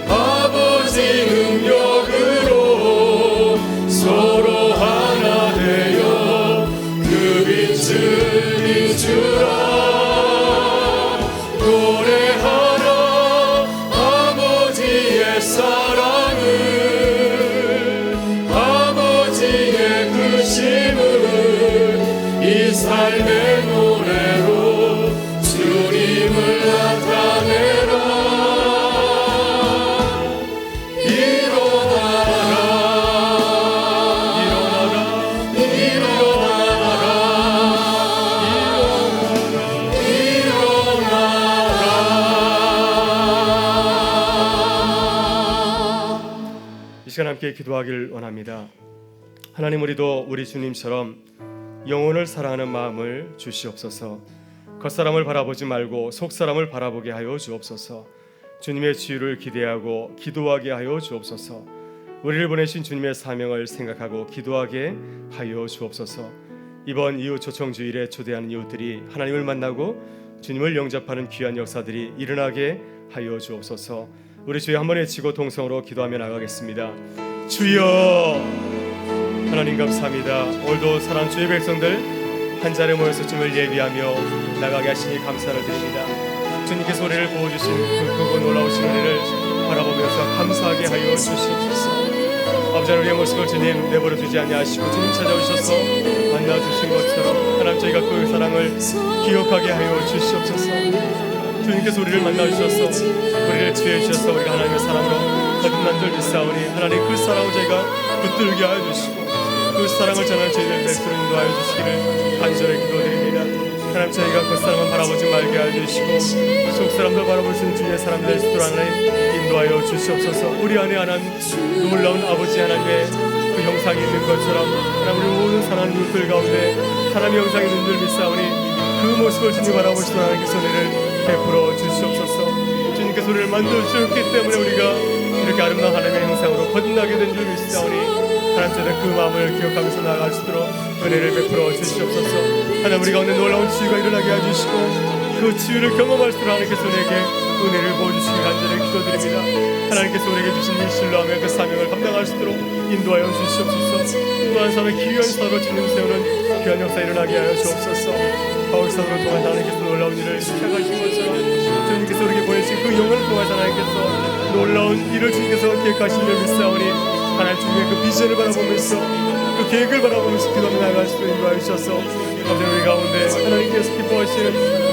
아버지 능력으로 서로 하나 되어 그 빛을 비추라 노래하라 아버지의 사랑을 아버지의 크심을 이 삶의 노래로 주님을 나타내라 일어나라 일어나라 일어나라 이 시간 함께 기도하기를 원합니다. 하나님 우리도 우리 주님처럼 영혼을 사랑하는 마음을 주시옵소서. 겉사람을 바라보지 말고 속사람을 바라보게 하여 주옵소서. 주님의 치유를 기대하고 기도하게 하여 주옵소서. 우리를 보내신 주님의 사명을 생각하고 기도하게 하여 주옵소서. 이번 이웃 초청 주일에 초대하는 이웃들이 하나님을 만나고 주님을 영접하는 귀한 역사들이 일어나게 하여 주옵소서. 우리 주여 한번 외치고 동성으로 기도하며 나가겠습니다. 주여 하나님 감사합니다. 오늘도 사랑하는 주의 백성들 한 자리에 모여서 주님을 예비하며 나가게 하시니 감사를 드립니다. 주님께서 우리를 보호주신 그 크고 놀라우신 은혜를 바라보면서 감사하게 하여 주시옵소서. 아버지 우리의 모습을 주님 내버려 두지 아니하시고 주님 찾아오셔서 만나주신 것처럼 하나님 저희가 그 사랑을 기억하게 하여 주시옵소서. 주님께서 우리를 만나주셔서 우리를 취해주셔서 우리가 하나님의 사랑으로 거듭난 줄 믿사오니 하나님 그 사랑을 저희가 붙들게 하여 주시고 그 사랑을 전할 저희들 백성을 인도하여 주시기를 간절히 기도드립니다. 하나님 저희가 그 사랑을 바라보지 말게 하여 주시고 속 사람들 바라볼 수 있는 주의 사람들 될 수 있도록 하나님 인도하여 주시옵소서. 우리 안에 하나님 놀라운 아버지 하나님의 그 형상이 있는 것처럼 하나님 우리 모든 사랑하는 이웃들 가운데 하나님의 형상이 있는 줄 믿사오니 그 모습을 주님 바라보시는 하나님께서 우리를 베풀어 주시옵소서. 주님께서 우리를 만들어주셨기 때문에 우리가 이렇게 아름다운 하나님의 형상으로 거듭나게 된 줄 믿사오니 하나님 저희들 그 마음을 기억하면서 나아갈 수 있도록 은혜를 베풀어 주시옵소서. 하나님 우리 가운데 놀라운 치유가 일어나게 해주시고 그 치유를 경험할 수 있도록 하나님께서 우리에게 은혜를 부어주시기 간절히 기도드립니다. 하나님께서 우리에게 주신 이 신뢰하며 그 사명을 감당할 수 있도록 인도하여 주시옵소서. 또한 사람의 귀한 사로 주님 세우는 귀한 역사 일어나게 하여 주옵소서. 바울 사도를 통해 하나님께서 놀라운 일을 시작하신 것처럼 주님께서 우리에게 보내신 그 영혼을 통해 하나님께서 놀라운 일을 주님께서 계획하신 줄 믿사오니 하나님 주님의 그 비전을 바라보면서 그 계획을 바라보면서 기도하며 나아갈 수 있도록 인도하여 주셔서 아버지 우리 가운데 하나님께서 기뻐하시는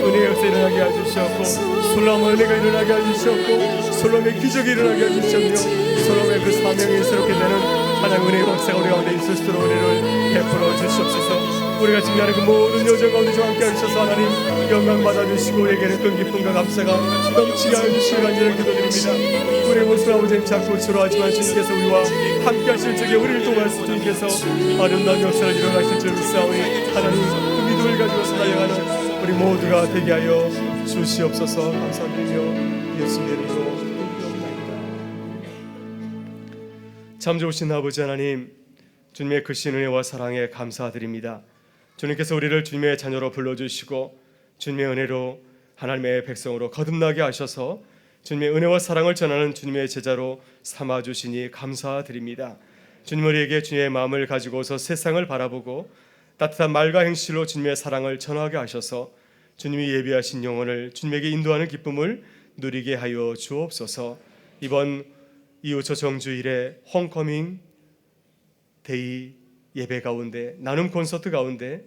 은혜의 역사 일어나게 해주셨고 솔로몬의 은혜가 일어나게 해주셨고 솔로몬의 기적이 일어나게 해주셨며 솔로몬의 그 사명이 새롭게 되는 하나님 은혜의 역사가 우리 가운데 있을 수 있도록 은혜를 베풀어 주시옵소서. 우리가 지금 하는 그 모든 여정 가운데 좀 함께 하셔서 하나님 영광 받아주시고 우리에게는 큰 기쁨과 감사가 넘치게 하여 주시길 간절히 기도드립니다. 우리의 모습 아버지는 작고 초라하지만 주님께서 우리와 함께 하실 적에 우리를 통하여서 주님께서 아름다운 역사를 일어나실 줄 믿사오니 하나님 그 믿음을 가지고 나아가는 우리 모두가 되게 하여 주시옵소서. 감사드리며 예수님의 이름으로 기도합니다. 참 좋으신 아버지 하나님 주님의 크신 은혜와 사랑에 감사드립니다. 주님께서 우리를 주님의 자녀로 불러주시고 주님의 은혜로 하나님의 백성으로 거듭나게 하셔서 주님의 은혜와 사랑을 전하는 주님의 제자로 삼아주시니 감사드립니다. 주님 우리에게 주님의 마음을 가지고서 세상을 바라보고 따뜻한 말과 행실로 주님의 사랑을 전하게 하셔서 주님이 예비하신 영혼을 주님에게 인도하는 기쁨을 누리게 하여 주옵소서. 이번 이웃처 정주일에 홈커밍 데이 예배 가운데 나눔 콘서트 가운데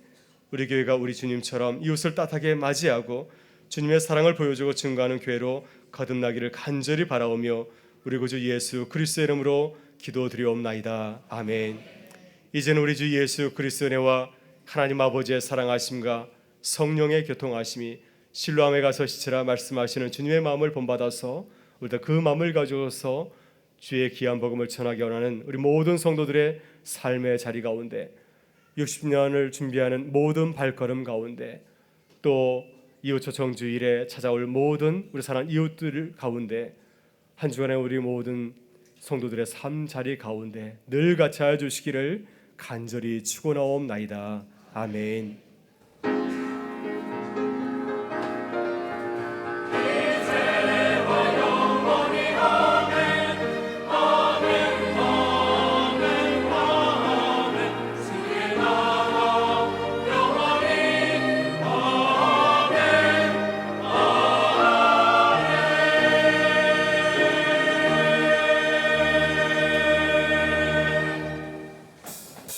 우리 교회가 우리 주님처럼 이웃을 따뜻하게 맞이하고 주님의 사랑을 보여주고 증거하는 교회로 거듭나기를 간절히 바라오며 우리 구주 예수 그리스도의 이름으로 기도드리옵나이다. 아멘. 이제는 우리 주 예수 그리스도의 은혜와 하나님 아버지의 사랑하심과 성령의 교통하심이 실로암에 가서 시체라 말씀하시는 주님의 마음을 본받아서 우리도 그 마음을 가져서 주의 귀한 복음을 전하기 원하는 우리 모든 성도들의 삶의 자리 가운데 60년을 준비하는 모든 발걸음 가운데 또 이웃처 정주일에 찾아올 모든 우리 사랑하는 이웃들 가운데 한 주간의 우리 모든 성도들의 삶 자리 가운데 늘 같이 하여 주시기를 간절히 축원하옵나이다. 아멘.